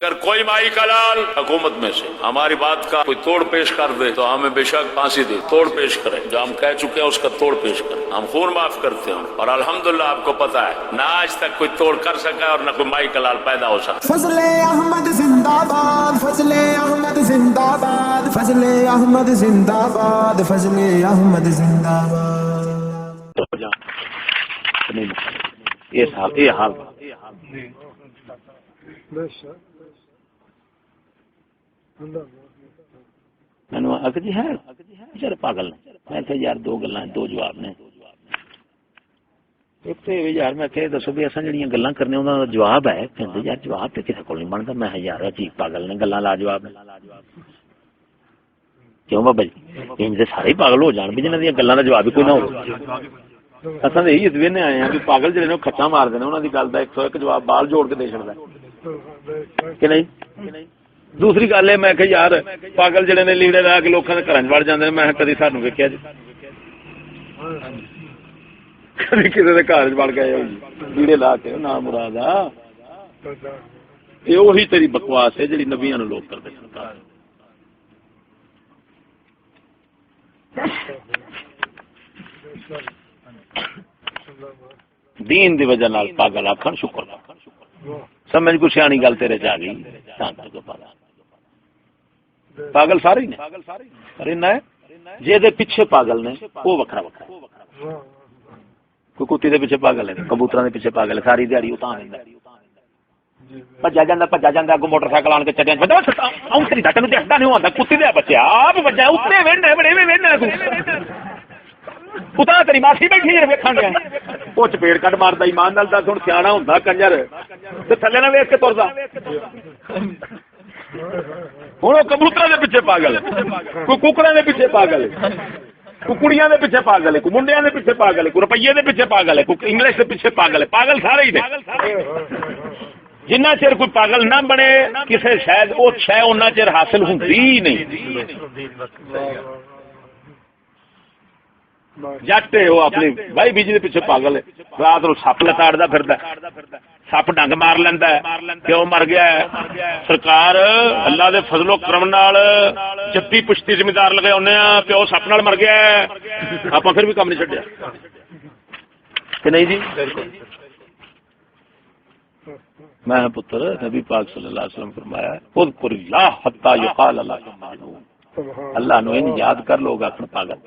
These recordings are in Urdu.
اگر کوئی مائی کا لال حکومت میں سے ہماری بات کا کوئی توڑ پیش کر دے تو ہمیں بے شک پھانسی دے، توڑ پیش کرے، جو ہم کہہ چکے ہیں اس کا توڑ پیش کریں، ہم خون معاف کرتے ہیں، اور الحمدللہ آپ کو پتا ہے نہ آج تک کوئی توڑ کر سکا اور نہ کوئی مائی کا لال پیدا ہو سکا۔ فضل احمد زندہ باد، فضل احمد زندہ باد، فضل احمد زندہ باد، فضل احمد زندہ باد۔ یہ حال مینو اک جی ہے بچارے پاگل نے، میں کہ یار دو گلاں دو جواب نے، ایک تو یار میں کہ دسو بھی اساں جڑیاں گلاں کرنے انہاں دا جواب ہے، کہندے یار جواب تے کسے کول نہیں بندا، میں یار عجیب پاگل نے گلاں لا جواب نے، کیوں بابا جی انج دے سارے پاگل ہو جان بھی جنہاں دی گلاں دا جواب ہی کوئی نہ ہو۔ اساں تے یہی وینے آئے ہیں کہ پاگل جڑے نے کھچا مار دے نے انہاں دی گل دا 101 جواب بال جوڑ کے دے چھڑدا ہے کہ نہیں۔ دوسری گل ہے میں کہ یار پاگل جڑے نے لیڑے لا کے لوکاں دے گھراں وڑ جاندے نے، میں کدی سانوں ویکھیا جی کدی کسی دے گھر وڑ گئے ہو لیڑے لا کے نا مرادا، یہ وہی تیری بکواس ہے جڑی نبیاں نو لوگ کردے سن۔ دین دی وجہ نال پاگل آکھن شکر سمجھ کو سیانی گل تیرے چ آ گئی، پاگل سارے نے، پر ہے جے دے پیچھے پاگل نے وہ وکھرا وکھرا، کوئی کتی دے پیچھے پاگل ہے، کبوتراں دے پیچھے پاگل ہے، ساری دیہڑی اتاں رہندا بجا جاندا اگوں موٹر سائیکل آن کے چٹیاں بتا اون تیری ڈٹ نوں دیکھدا نہیں ہوندا، کتی دے بچے آپ بجا اوتے ویندا بڑے ویندا تو پتا تیری ماسی بیٹھی ہے ویکھن گیا وہ چپیڑ کٹ ماردا ایمان نال دس ہن سیاںا ہوندا کنجر تے تھلے نہ ویکھ کے تردا، ہن او کبوتراں دے پیچھے پاگل ہے، کوئی ککڑاں دے پیچھے پاگل ہے، کوئی کڑیاں دے پیچھے پاگل ہے، کوئی منڈیاں دے پیچھے پاگل ہے، کوئی روپیے دے پیچھے پاگل ہے، کوئی انگلش دے پیچھے پاگل ہے، پاگل سارے ہی نے۔ جنہ چر کوئی پاگل نہ بنے کسی شاید وہ شے اُنہ چر حاصل ہوندی ہی نہیں۔ جٹ وہ اپنی بھائی بیجی دے پیچھے پاگل ہے، رات نو سپ لتاڑدا پھردا، سپ ڈنگ مار لیندا ہے، پیو مر گیا ہے، سرکار اللہ دے فضل و کرم نال جپی پشتی ذمہ دار لگے ہونے ہاں، پیو سپ نال مر گیا ہے، آپاں پھر بھی کام نہیں چھڈیا کہ نہیں جی۔ میں پتر نبی پاک صلی اللہ علیہ وسلم فرمایا اذکر اللہ حتی یقال لک مجنون، اللہ نو ان یاد کر لوگ آکھن پاگل،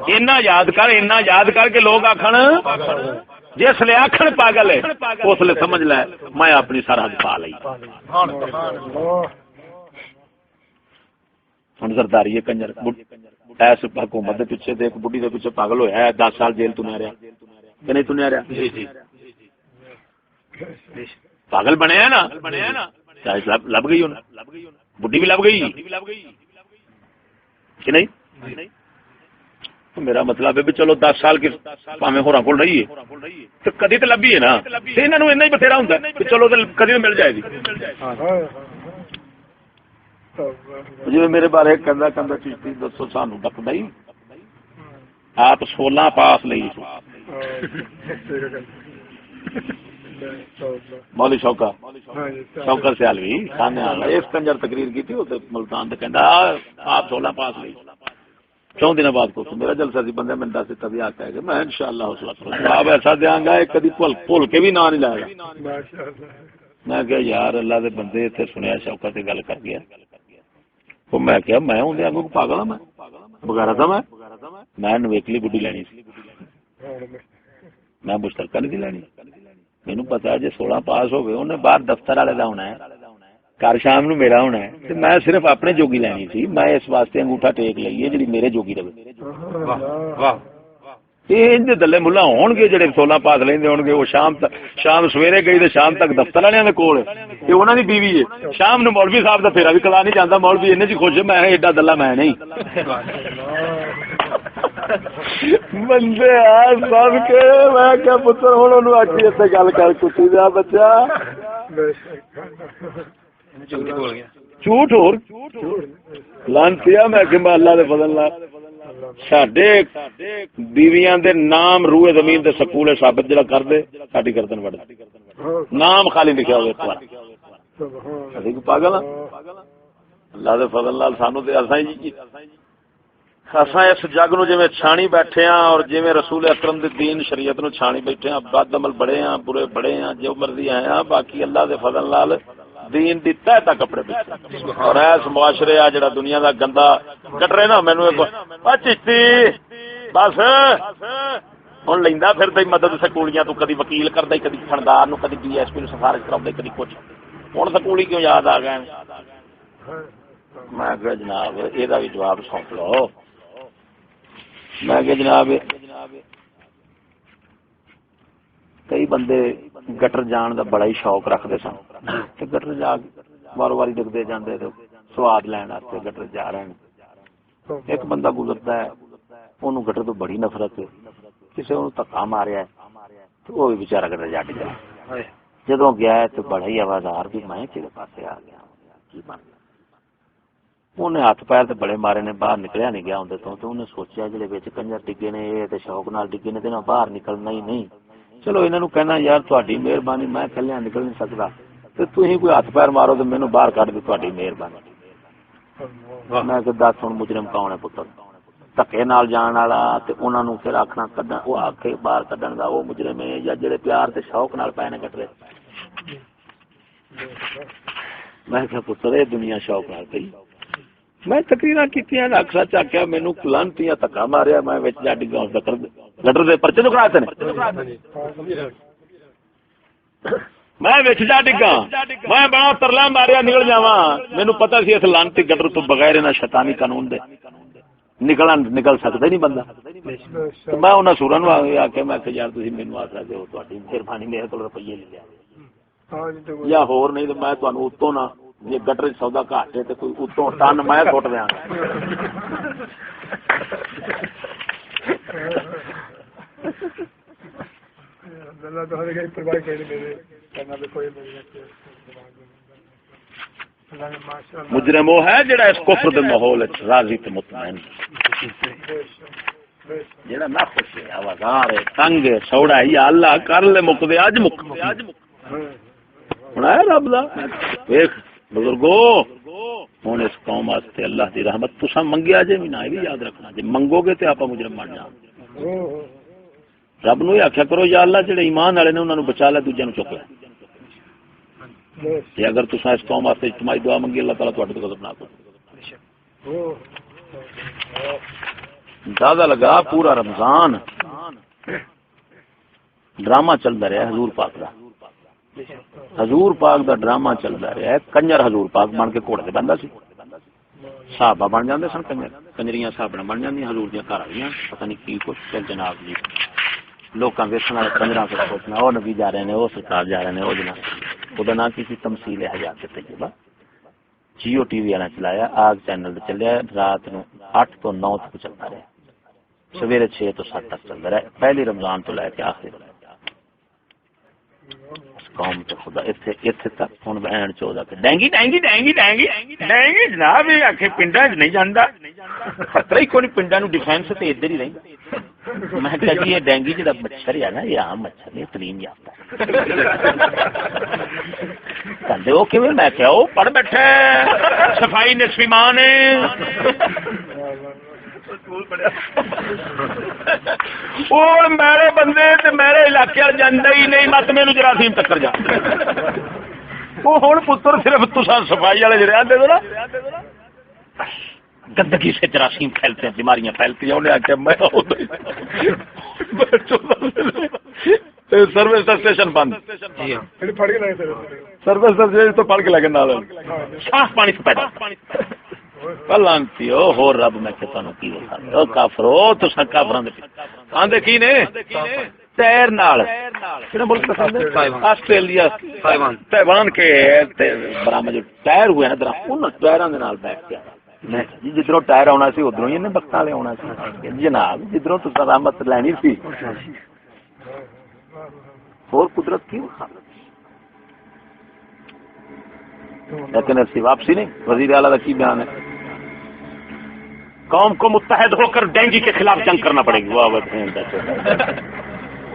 اینا یاد کر کے لوگ آکھن، جس لے آکھن پاگل ہے اس لے سمجھ لے میں اپنی سرحد پا لئی۔ ہن زرداری ہے کنجر ایس حکومت دے پیچھے ایک بڈھی دے پیچھے پاگل ہویا ہے، 10 سال جیل تو نہ رہیا کہ نہیں تو نہ رہیا، پاگل بنیا نا، لب گئی انہیں بڈھی بھی لب گئی کہ نہیں۔ میرا مطلب ہے بھی چلو 10 سال کی پاویں ہوراں کول رہی ہے تو کدی تو لبھی ہے نا، تے انہاں نوں اینا ہی بتھیرا ہوندا ہے کہ چلو تے کدی تو مل جائے گی۔ جی میرے بارے کندا چشتی دسو سانو ڈکدا ہی آپ 16 پاس لئی مولی شوکر سیالوی خانے والا اس کنجر تقریر کی تھی ملتان تے کہندا آپ 16 پاس لئی 4 دن بعد کو میرا جلسہ سی بندے میں 10 تبھی آتا ہے کہ میں انشاءاللہ حوصلہ کروں جواب ایسا دیاں گا کبھی بھول کے بھی نہ نہیں لائے گا۔ میں کہ یار اللہ دے بندے تے سنیا شوکت تے گل کر گیا، تو میں کہا میں اون دے اگوں پاگل ہاں، میں بغیرت ہاں، میں نویکلی بڈھی لینی سی، میں مشترکہ نہیں لینی، مینوں پتا ہے جی 16 پاس ہو گئے انہیں باہر دفتر والے کا ہونا ہے، گھر شام نو میرا ہونا ہے، تو میں صرف اپنے جوگی لینی سی، میں اس واسطے انگوٹھا ٹیک لئیے جی میرے جوگی رہے۔ دلے ملا ہون گے جڑے 16 پاس لیندے ہون گے، وہ شام سویرے گئی تو شام تک دفتر والے دے کول، یہ انہاں دی بیوی ہے، شام نو مولوی صاحب دا پھیرا بھی کلا نہیں جاندا، مولوی انہیں جی خوش میں ایڈا دلہ میں نہیں بندے آ سب کے میں کیا پتر ہوں انہوں آخی اتنے گل کر کتی دیا بچہ جھوٹ ہو لانتی میں کہ اللہ دے فضل ساڈے بیویاں دے نام روئے زمین دے سکول ثابت جڑا کر دے ساڈی گردن وڑ نام خالی لکھا ہوئے ایک بار اسی کو پاگل ہاں اللہ دے فضل نال سانو تے اساں اس جگ نو جویں چھانی بیٹھے ہاں اور جویں رسول اکرم دے دین شریعت نو چھانی بیٹھے ہاں بد عمل بڑے ہاں برے بڑے ہاں جو مرضی آئے ہاں باقی اللہ دے فضل نال دین دی تہ تک کپڑے بیٹھے اور اس معاشرے آ جڑا دنیا دا گندا کٹ رہے نا مینوں او چشتی بس ہن لیندا پھر تے مدد سکولیاں تو کدی وکیل کردا کدی تھندار نو کدی ڈی ایس پی نو سفارش کراوندا کدی کچھ ہن سکولی کیوں یاد آ گئے میں کہ جناب یہ بھی جواب سونپ لو میں کہ جناب کئی بندے گٹر جان دا بڑا ہی شوق رکھتے سن تے گٹر جا وار واری ڈگتے جاندے تے سواد لین واسطے گٹر جا رہے ہیں ایک بندہ گزرتا ہے انہوں گٹر تو بڑی نفرت ہے کسی انہوں دھکا ماریا ہے تو وہ بھی بیچارہ گٹر جا کے گیا جدوں گیا ہے تو بڑا ہی آوازار بھی میں کہڑے پاسے آ گیا کی بن گیا انہیں ہاتھ پیر تے بڑے مارے نے باہر نکلیا نہیں گیا اندر تو انہیں سوچیا جڑے وچ کنجر ڈگے نے یہ تے شوق نال ڈگے نے تے نہ باہر نکلنا ہی نہیں چلو انہاں نوں کہنا یار تہاڈی مہربانی میں کلیا نکل نہیں سکدا تے تسی کوئی ہاتھ پیر مارو تے مینوں باہر کڈ دے تہاڈی مہربانی میں کہ دس ہن مجرم کون ہے پتر دھکے نال جان والا تے انہاں نوں پھر آکھنا کڈن او آکھے باہر کڈن دا او مجرم ہے یا جڑے پیار تے شوق نال پے نے کٹرے میں کہ پتر اے دنیا شوق نال پئی میں تقریراں کیتیاں اکھ سچ آکھیا مینوں کلانتیاں دھکا ماریا میں وچ جا ڈگا اس گٹر دے پرچے نو کراتے نے میں وچ جا ڈگا میں بڑا ترلا ماریا نکل جاواں مینوں پتہ سی اس لعنتی گٹر تو بغیر انہاں شیطانی قانون دے نکل سکدا ہی نہیں بندہ میں انہاں سوراں نو آکھیا میں کہ یار تسی مینوں آسرا دیو تہاڈی مہربانی میرے کول روپیے لے لیا یا ہور نہیں تے میں تانوں اتوں نہ یہ گٹر سودا گھٹ ہے تو کوئی اتوں ٹن میں سٹ دیا مجرم وہ ہے جڑا اس کفر دے ماحول راضی تے مطمئن جڑا نہ خوش ہے آوازار ہے تنگ ہے سوڑا ہے یا اللہ کر لے مک دے اج مک بنایا رب دا دیکھ بزرگو ہوں اس قوم واسطے اللہ دی رحمت تساں منگیا جے بھی نہ یہ یاد رکھنا جے منگو گے تے آپ مجرم بن جاؤ رب نو یہ آخیا کرو یا اللہ جڑے ایمان والے نے انہاں نو بچا لے دوجے نو چک لے تے اگر تساں اس قوم واسطے اجتماعی دعا منگی اللہ تعالی تہاڈے تے غضب نہ کرے اندازہ لگا پورا رمضان ڈرامہ چلتا رہا حضور پاک دا حضور پاک دا ڈرامہ چلتا رہا ہے کنجر حضور پاک بن کے گھوڑے تے بندا سی صحابہ بن جاندے سن کنجر کنجریاں صحابہ بن جاندیاں حضور دیاں گھر والیاں پتہ نہیں کی کچھ چل جناب جی لوکاں ویکھن والے کنجراں تے سوچنا او نبی جا رہے نے او سرکار جا رہے نے او جناب خدا نہ کسی تمثیل حیات طیبہ جیو ٹی وی والا چلایا آگ چینل تے چلیا رات نو 8 تو 9 تک چلتا رہا سویرے 6 تو 7 تک چلتا رہا پہلی رمضان تو لے کے آخری قوم تو خدا اتنے تک ہوں بہن چودہ dengue dengue dengue dengue dengue جناب یہ آخ پنڈا چ نہیں جانا خطرہ ہی کوئی پنڈا نو ڈیفینس تو ادھر ہی رہی میں کہ جی یہ ڈینگی جہاں مچھر ہے نا یہ عام مچھر نہیں تعلیم یافتہ کہتے وہ کیوں میں کیا وہ پڑھ بیٹھے صفائی نصفی مان اور میرے بندے تے میرے علاقے جاندے ہی نہیں مت میرے جراثیم ٹکر جا وہ ہوں پتر صرف تساں صفائی والے جڑے آندے نا گندگی سے جراثیم پھیلتے ہیں بیماریاں پھیلتی ہیں انہیں آخیا میں سروس اسٹیشن بند سروس اسٹیشن تو پڑھ کے لگے نال صاف پانی سے پیدا لانتی ہو رب میں کہ تانوں کی دساں کافرو تساں کافراں دے آندے کی نے ٹائر نال کہڑا ملک پسند ہے آسٹریلیا تائیوان کے برآمد جو ٹائر ہوئے نا درا ان ٹائراں دے نال بیٹھ کے جدھروں ٹائر آنا سی ادھروں ہی انہیں بخت والے آنا سی جناب جدھروں تو رحمت لینی سی اور قدرت کی لیکن ایسی واپسی نہیں وزیر اعلیٰ کا کی بیان ہے قوم کو متحد ہو کر ڈینگی کے خلاف جنگ کرنا پڑے گی وہ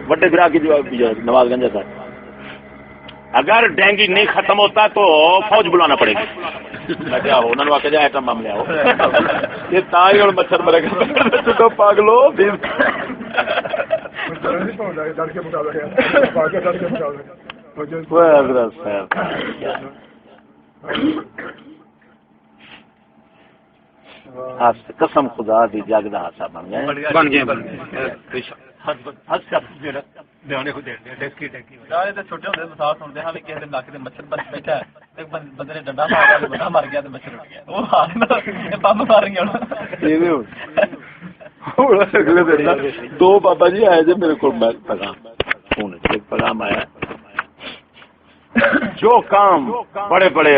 بڑے گراہ کی جواب نواز گنج صاحب اگر ڈینگی نہیں ختم ہوتا تو فوج بلانا پڑے گی. میں کیا ہو انہوں نے آ کے جائے ایٹم بم لے آؤ یہ تائی اور مچھر مرے گا پاگلو. حضرت صاحب قسم خدا دی جگ دا حصہ بن گئے. چھوٹے ہوتے مثال سنتے ہیں کسی دن نک مچھر بیٹھا ہے بندے نے ڈنڈا مارا بندہ مر گیا مچھر اٹھ گیا وہ بم مار گیا. دو بابا جی آئے جی میرے کو پیغام آیا جو کام بڑے بڑے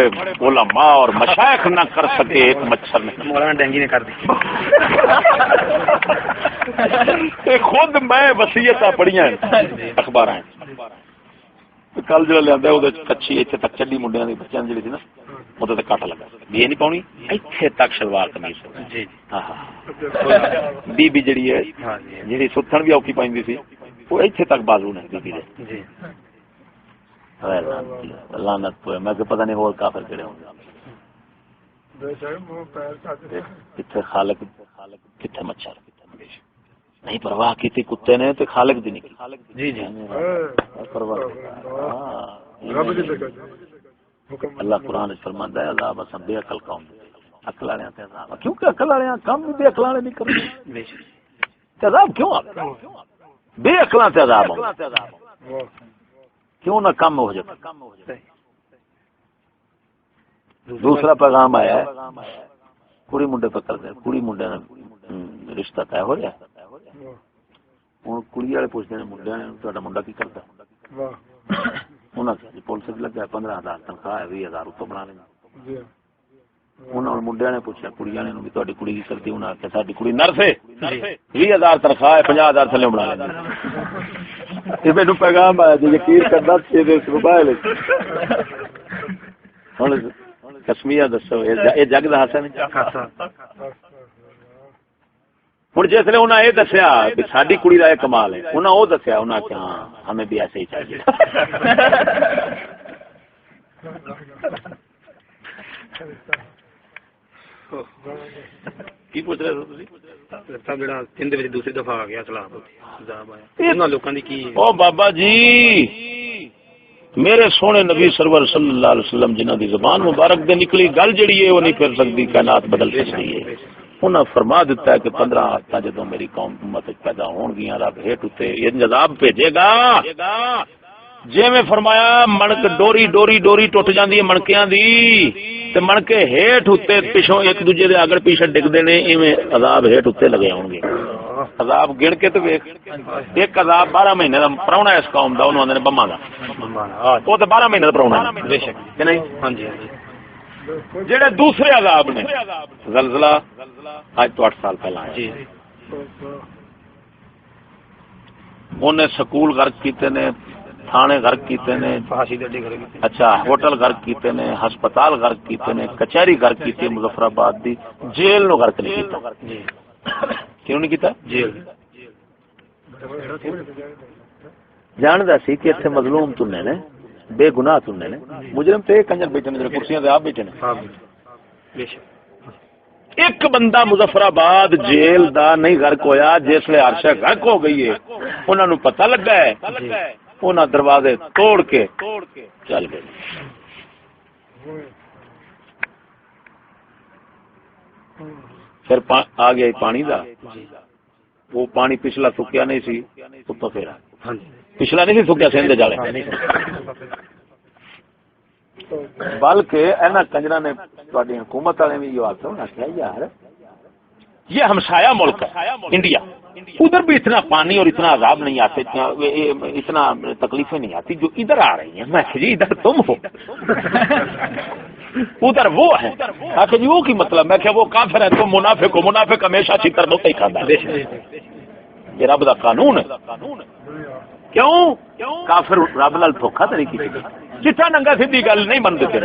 علماء اور مشائخ نہ کر سکے ایک مچھر نے مولانا ڈینگی نے کر دی. خود میں وصیت پڑھیاں اخبار کل جو لیا وہ کچھی اتنے تک چلی منڈیا کے بچوں جی تھی نا وہ کٹ لگا یہ نہیں پاؤنی اتنے تک شلوار قمیص. بی بی جڑی ہے جی ستھن بھی اوکھی پائی سی وہ اتنے تک بازو نے بی بی لعنت پہ میں کہ پتہ نہیں اور کافر کہڑے ہوں کتنے خالق کتنے مچھر نہیں پرواہ کی تھی کتے نے تو خالق دی نہیں. جی جی اللہ قرآن فرماتا ہے عذاب اساں بے عقل قوم عقل والے تے عذاب کیونکہ عقل والے کام بے عقل والے نہیں کرتے. عذاب کیوں آتا بے عقلاں تے عذاب کیوں نہ کم ہو جائے. دوسرا پیغام آیا ہے کڑی منڈے پہ کرتے کڑی منڈے نے رشتہ طے ہو رہا ہوں کڑی والے پوچھتے ہیں منڈے نے تا منڈا کی کرتا انہوں نے پولیس لگا 15,000 تنخواہ ہے 20,000 اتوں بنا لینا. انہوں نے منڈیا نے پوچھا کڑی والے بھی تاری کڑی کی کرتی انہیں آخیا ساری کڑی نرس ہے 20,000 تنخواہ ہے 50,000 تھلے بنا لینا. میرے پیغام آیا جی یقین کرنا موبائل کسمیا دسو یہ جگ کا حصہ نہیں. ہوں جسے انہیں یہ دسیا بھی ساری کڑی کا یہ کمال ہے انہیں وہ دسیا انہیں کہ ہاں ہمیں بھی ایسے ہی چاہیے. کی پوچھ رہے دوسری دفعہ آ گیا او بابا جی میرے سونے نبی سرور صلی اللہ علیہ وسلم جنہ دی زبان مبارک دے نکلی گل جڑی ہے وہ نہیں پھر سکتی کائنات بدل سکتی ہے. انہاں فرما دیتا ہے کہ 15 ہفتہ جدوں میری قوم امت پیدا ہون گیاں رب ہیٹ اتے یہ عذاب بھیجے گا. جی میں فرمایا منک ڈوری ڈوری ڈوری ٹوٹ جاندی ہے منکیاں دی تے منکے ہیٹ اتے پیچھوں ایک دوجے دے اگے پیچھے ڈگدے نے ایویں عذاب ہیٹ اتے لگے ہون گے. عذاب گن کے تو ویکھ ایک عذاب 12 مہینے دا پراونا اس قوم دا انہوں نے بماں دا وہ تے 12 مہینے دا پراونا بے شک کہ نہیں. ہاں جی جڑے دوسرے عذاب نے زلزلہ آج تو 8 سال پہلا جی انہیں سکول غرق کیتے نے تھانے غرق کیتے نے اچھا ہوٹل غرق کیتے نے ہسپتال غرق کیتے نے کچہری غرق کیتی مظفر آباد دی جیل نو غرق نہیں کیتا. کیوں نہیں کیتا جیل جاندا سی کہ اتنے مظلوم تنے نے بے گناہ تنے نے مجرم تے کنجر بیٹھے نے کرسیاں تے آپ بیٹھے نے. ایک بندہ مظفر آباد جیل دا نہیں غرق ہویا جس لے عرشہ غرق ہو گئی ہے انہاں نو پتہ لگا ہے انہاں دروازے توڑ کے چل گئے. پھر آ گیا پانی دا وہ پانی پچھلا سکیا نہیں سی اتوں پھر پچھلا نہیں سی سکیا سندھ جالے بلکہ اینا کنجرا نے تھوڑی حکومت والے بھی یہ آخر آخیا یار یہ ہمسایہ ملک ہے انڈیا ادھر بھی اتنا پانی اور اتنا عذاب نہیں آتے اتنا تکلیفیں نہیں آتی جو ادھر آ رہی ہیں. میں جی ادھر تم ہو ادھر وہ ہے آخر جی وہ کی مطلب میں کہ وہ کافر ہے تم منافق ہو. منافق ہمیشہ چیتر بہت ہی کھاتا ہے یہ رب دا قانون ہے. کیوں کافر رب نال دھوکھا تو نہیں کیتی چٹا ننگا سیدھی گل نہیں من دیتے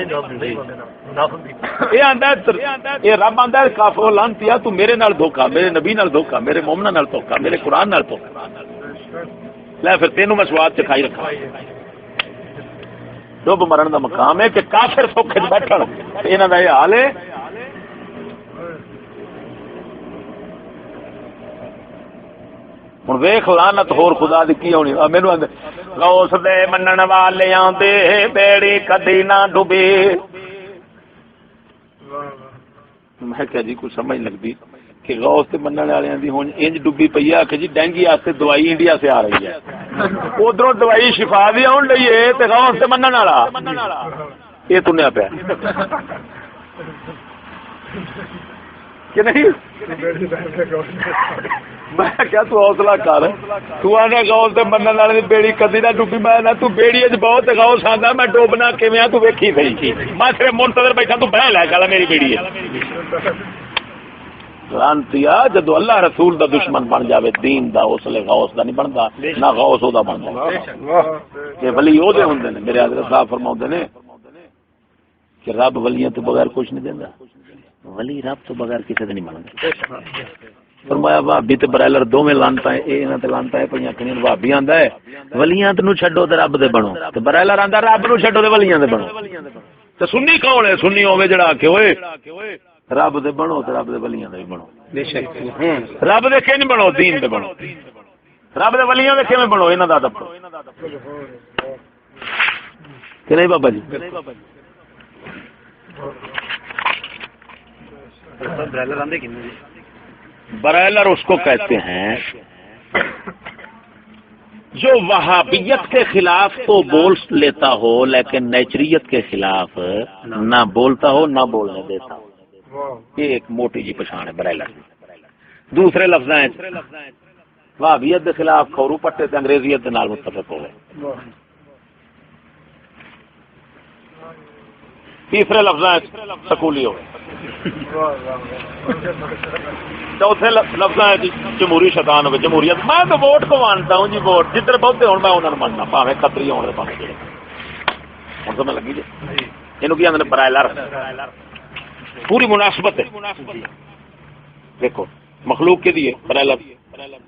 یہ رب آندا ہے کافر لعنتیا تو میرے نال دھوکا میرے نبی نال دھوکا میرے مومناں نال دھوکا میرے قرآن نال دھوکا لے پھر تینوں میں سواد چکھائی رکھا ڈب مرن دا مقام ہے کہ کافر سوکھے بیٹھن انہاں دا یہ حال ہے. ہوں ویخ لعنت ہور خدا دی کی ہونی. مینوں غوث دے منن والیاں دے بیڑی کدی نہ ڈوبے. میں کہ جی کچھ سمجھ لگتی کہ غوث تے منن والےاں دی ہن انج ڈوبی پئی ہے کہ جی ڈینگی واسطے دوائی انڈیا سے آ رہی ہے, ادھروں دوائی شفا دی آن رہی ہے تے غوث تے منن والا یہ تنیا پیا کہ نہیں. میں کیا تو حوصلہ کر تو آنے غوث تے منن والے دی بیڑی کدی نہ ڈوبی. میں نہ تو بیڑی وچ بہت غوث آندا میں ڈوبنا کیویں تو ویکھی صحیح. میں صرف منتظر بیٹھا تو بہ لے گل میری بیڑی ہے. لعنتیا جدو اللہ رسول دا دشمن بن جاوے دین دا اس لیے غوث دا نہیں بندا نہ غوث او دا بندا. یہ ولی او دے ہوندے نے. میرے حضرت صاحب فرماؤندے نے کہ رب ولیاں تو بغیر کچھ نہیں دیندا, ولی رب تو بغیر کسی تے نہیں بندا. فرمایا بھابی تے برائلر دوویں لانتا ہے, اے انہاں تے لانتا ہے پئیاں کنی. بھابی آندا ہے ولیاں تے نو چھڈو تے رب دے بنو, تے برائلر آندا رب نو چھڈو تے ولیاں دے بنو. تے سنی کون ہے؟ سنی ہوے جڑا کہ اوئے رب دے بنو تے رب دے ولیاں دے بنو. بے شک رب دے کیوں نہیں بنو, دین دے بنو. رب دے ولیاں دے کیویں بنو, انہاں دا ادب کہ نہیں بابا جی. برائلر اس کو کہتے ہیں جو وہابیت کے خلاف تو بول لیتا ہو لیکن نیچریت کے خلاف نہ بولتا ہو نہ بولنے دیتا ہو. یہ ایک موٹی جی پچھان ہے برائلر. دوسرے لفظ وہابیت کے خلاف کھورو پٹے تے انگریزیت دے نال متفق ہو گئے. تیسرے لفظ سکولی ہو گئے. چوتھے لفظ جمہوری شیطان ہو گئے, جمہوریت. میں تو ووٹ کو مانتا ہوں جی, ووٹ جدھر بہتے ہوں میں انہوں نے ماننا پاوے کتری ہونے پاوے جڑے. ہوں سمجھ لگی جی یہ کی آدھے برائلر پوری مناسبت ہے. دیکھو مخلوق کے دیے برائلر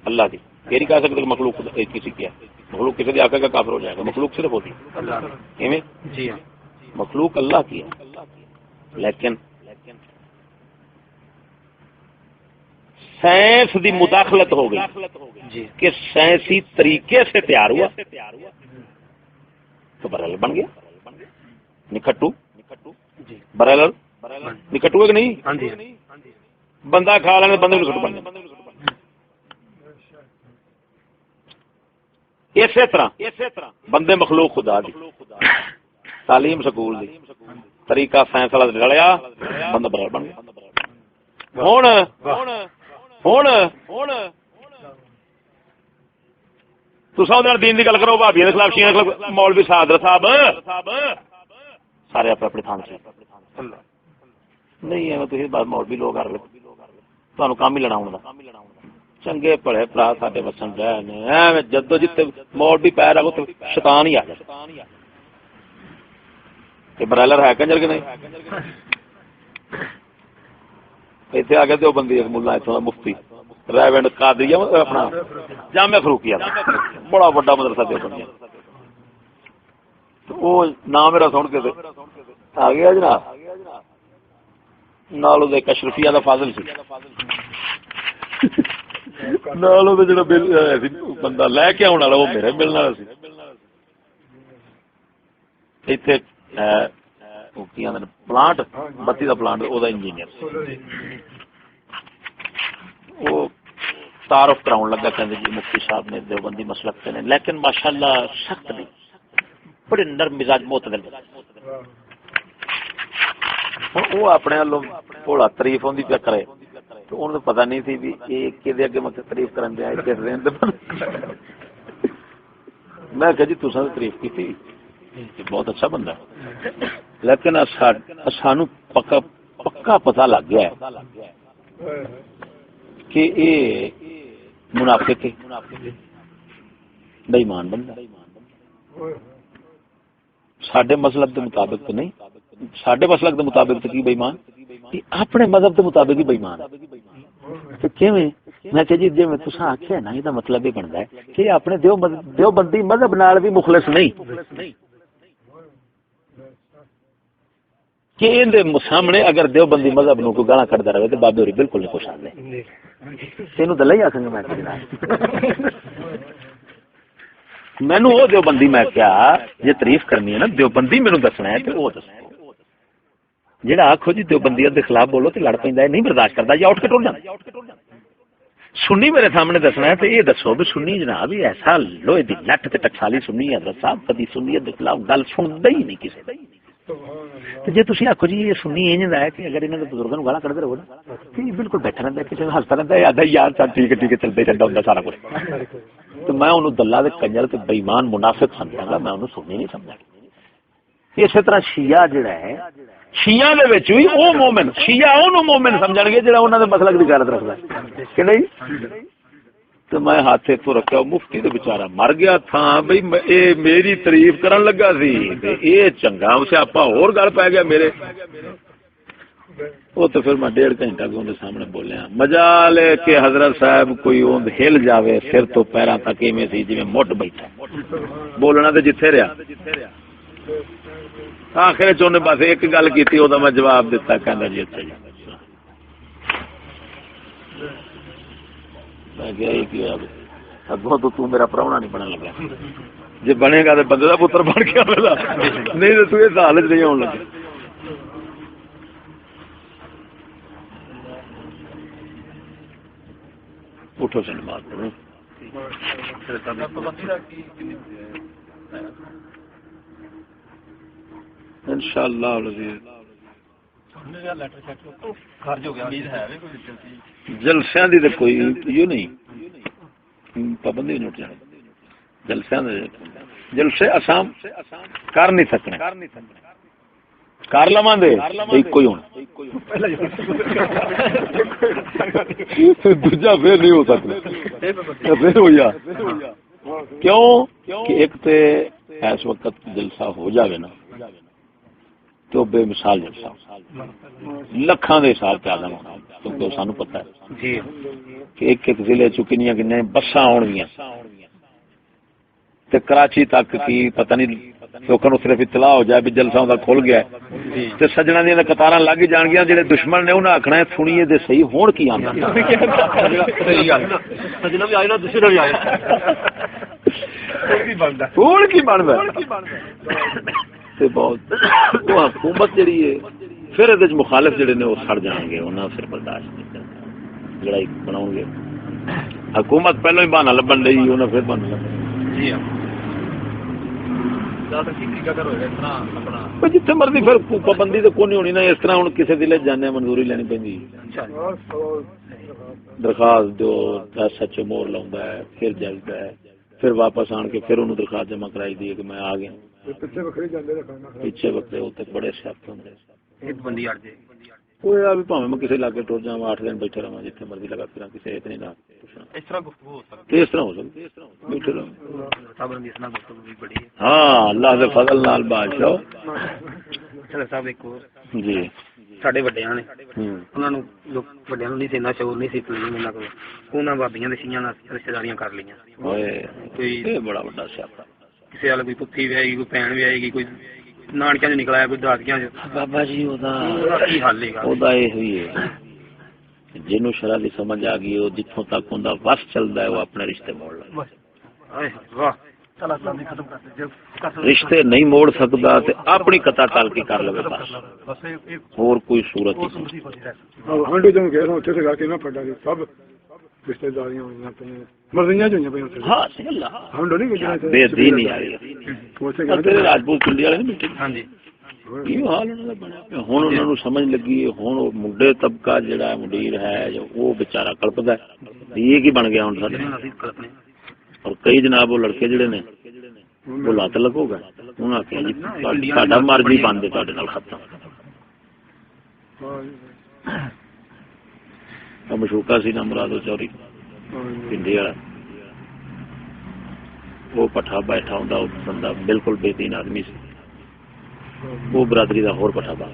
اللہ دی, یہ نہیں کہہ سکتے کہ مخلوق کسی کی ہے. مخلوق کسی آکے کا کافر ہو جائے گا. مخلوق صرف ہوتی ہے جی, مخلوق اللہ کی ہے. لیکن سائنس دی مداخلت ہو گئی کہ سائنسی طریقے سے تیار ہوا تو برائلر بن گیا. نکھٹو برائلر نکٹو ہے کہ نہیں, بندہ کھا لینا بندے نکٹو بن جائے. اسی طرح بندے مخلوق خدا دی, تعلیم سکول دی, طریقہ سائنس والا ڈلیا بندہ برائلر بن گیا. ہوں تساں دین کی گل کرو, بھابیاں کے خلاف شیعہ کے خلاف, مولوی صادر صاحب سارے اپنے اپنے تھان سے نہیں ہے. تھی بات مولوی لوگ کر لو, تمہیں کام ہی لڑا چنگے پڑھے پرا سارے وسن رہے جدو جیتے مولوی پیر آگو تو شیطان ہی آ جائے. یہ برائلر ہے کنجر کہ نہیں؟ اتنے آ گئے دو بندی ملا اتوں مفتی ریونڈ قادری اپنا جامعہ فروقیہ بڑا بڑا مدرسہ دے بنیا. وہ نام میرا سن کے آ گیا جناب نال ایک اشرفیہ دا فاضل سی نال جڑا بندہ لے کے آنے والا وہ میرے ملنے والا سی. اتنے پلانٹ بتی دا پلانٹ وہ انجینئر وہ تعارف کراؤن لگا کہ جی مفتی صاحب نے دیوبندی مسلک سے نے, لیکن ماشاءاللہ سخت نہیں, بڑے نرم مزاج معتدل. وہ اپنے والوں تھوڑا تعریف ہوندی پیا کرے تو انہوں پتہ نہیں تھی بھی یہ کدے اگے مطلب تعریف کرن دے کس رین دے. میں کہ جی تساں تعریف کی بہت اچھا بندہ ہے, لیکن سانو پکا پتہ لگ گیا ہے کہ یہ منافق ہے, بے ایمان بندہ. ساڈے مسلک کے مطابق تو نہیں, ساڈے مسلک کے مطابق تو کی بے ایمان, اپنے مذہب کے مطابق ہی بے ایمان ہے. کیویں؟ میں کہ جی جی میں تساں آکھیا نا یہ مطلب یہ بنتا ہے کہ اپنے دیوبندی مذہب نال بھی مخلص نہیں. کہ ان سامنے اگر دیوبندی مذہب نو کوئی گالاں کڈدا رہے تو بابے ہوری بالکل نہیں خوش آندے تینوں دلہ ہی آکھاں گا میں مینوں وہ دیوبندی میں کیا جے تعریف کرنی ہے نا دیوبندی مینوں دسنا ہے تے وہ دسو جڑا آکھو جی دیوبندیت دے خلاف بولو تے لڑ پیندا ہے نہیں برداشت کردا یا اٹھ کے ٹر جاندا سنی میرے سامنے دسنا ہے تے یہ دسو بھی سنی جناب ایسا لوہے دی لٹ تے ٹکسالی سنی ہے حضرت صاحب کبھی سنیت دے خلاف گل سندا ہی نہیں کسے تے جے تسی آکھو جی یہ سنی انج دا ہے کہ اگر انہاں دے بزرگاں نوں گالاں کڈدے رہو نا تے بالکل بیٹھا رہندا ہے کسے ہستا رہندا ہے یاد یار چل ٹھیک ہے چلدے رہندا ہوندا سارا کچھ تو میں انہوں دلہ دے کنجر تے بے ایمان منافق سمجھاں گا میں انہوں سنی نہیں سمجھا اسی طرح شیعہ جڑا ہے شیعہ دے وچ وی او مومن شیعہ اونوں مومن سمجھن گے جڑا انہاں دے مسلک دی غیرت رکھدا ہے کہ نہیں تو میں ہاتھے تو رکھا مفتی تے بیچارہ مر گیا تھا بھئی اے میری تعریف کرن لگا سی تے اے چنگا سیاپا اور گل پے گیا میرے وہ تو پھر میں 1.5 گھنٹہ کے سامنے بولیا مجال ہے کہ حضرت صاحب کوئی اون ہل جاوے سر تو پیراں تک ایویں سی جویں مٹ بیٹھا بولنا تے جتھے رہیا آخر چونے بس ایک گل کیتی او دا میں جواب دیتا کہندا جی اچھا جی میں کہیا یہ کی ہوا اگوں تو میرا پراونا نہیں بنن لگا جے بنے گا تے بندے دا پتر بن کے آوے گا نہیں تے تو اس حالت نہیں آن لگا اٹھو سے نماز پڑھو انشاءاللہ العزیز جلسیاں دی تے کوئی یہ نہیں پابندی نہیں اٹھانی جلسیاں جلسے اسام کر نہیں سکنے کر لواں دے ایک ہی ہونا دوجا پھر نہیں ہو سکتا پھر ہو جا کیوں کہ ایک تے اس وقت جلسہ ہو جاوے نا تو بے مثال جلسہ لکھاں دے حساب تے آدم ہونا کیونکہ سانو پتہ ہے جی کہ ایک ایک ضلع چ کنیاں بساں آن گیاں تے کراچی تک کی پتہ نہیں لوکاں نوں صرف اطلاع ہو جائے بھی جلسہ دا کھل گیا ہے تے سجنا دی قطاراں لگ جان گیاں جڑے دشمن نے انہاں آکھنا ہے سنیے تے صحیح ہون کی آندا سجنا بھی آئے نا دوسرے بھی آئے ہون کی بندا تے بہت وہ حکومت جڑی ہے پھر ادے مخالف جڑے نے وہ سڑ جان گے انہاں پھر برداشت نہیں کرنا لڑائی بناؤں گے حکومت پہلو ہی بہانہ لبن لئی انہاں پھر بہانہ لبن جی جتنے مرضی پھر پابندی تو کون ہونی نا اس طرح ہوں کسی دل جانے منظوری لینی پی درخواست دو سچ مور لاؤں ہے پھر جلتا ہے پھر واپس آن کے پھر انہوں درخواست جمع کرائی دی کہ میں آ گیا پیچھے وقت ہوتے بڑے سیاپ ہوندے وہ بھی پاویں میں کسی علاقے ٹر جا 8 دن بیٹھے رہا جتنے مرضی لگا پھر کسی اتنی نہ اس طرح ہو سکتا بیٹھے رہو ہاں اللہ دے فضل نال بادشاہ صاحب ایک جی ساڈے وڈیاں نے انہاں نوں لوک وڈیاں نوں نہیں دینا شعور نہیں سی انہاں کول انہاں بابیاں دے سیاں نال رشتہ داریاں کر لیاں کوئی بڑا بڑا سیاپا کسی والا کوئی پتھی ویائی گئی کوئی بہن ویائی گئی کوئی نانکیاں جو نکلا ہے کوئی دادیاں جو بابا جی کی حال ہے اودا یہ ہوئی ہے جنوں شرع دی سمجھ آ گئی وہ جتھوں تک ہوندا وس چلدا ہے وہ اپنے رشتے موڑ لے رشتے نہیں موڑ سکدا تے اپنی قطع تعلقی کر لے بس اور کوئی صورت نہیں ہنڈو جو کہہ رہا ہوں تے گا کے نہ پڑا سب رشتہ داریاں ہوئیاں پہ مرضیاں جو ہیں پہ ہاں اللہ ہنڈو نہیں کہ بے دینی آ رہی ہے راجپوت پنڈی والے نہیں بیٹھے ہاں جی یہ حال انہوں نے بنیا ہوں انہوں نے سمجھ لگی ہے ہوں منڈے طبقہ جڑا ہے مڈیر ہے جو وہ بیچارہ کلپدا ہے یہ کی بن گیا ہوں سارے اور کئی جناب وہ لڑکے جڑے نے وہ لت لگو گئے انہوں نے آخیا جی ساڈا مرضی بند ہے تہاڈے نال ختم مشوقہ سی نا مرادو چوری پنڈی والا وہ پٹھا بیٹھا ہوں وہ بندہ بالکل بے دین آدمی سی وہ برادری کا ہور پٹھا با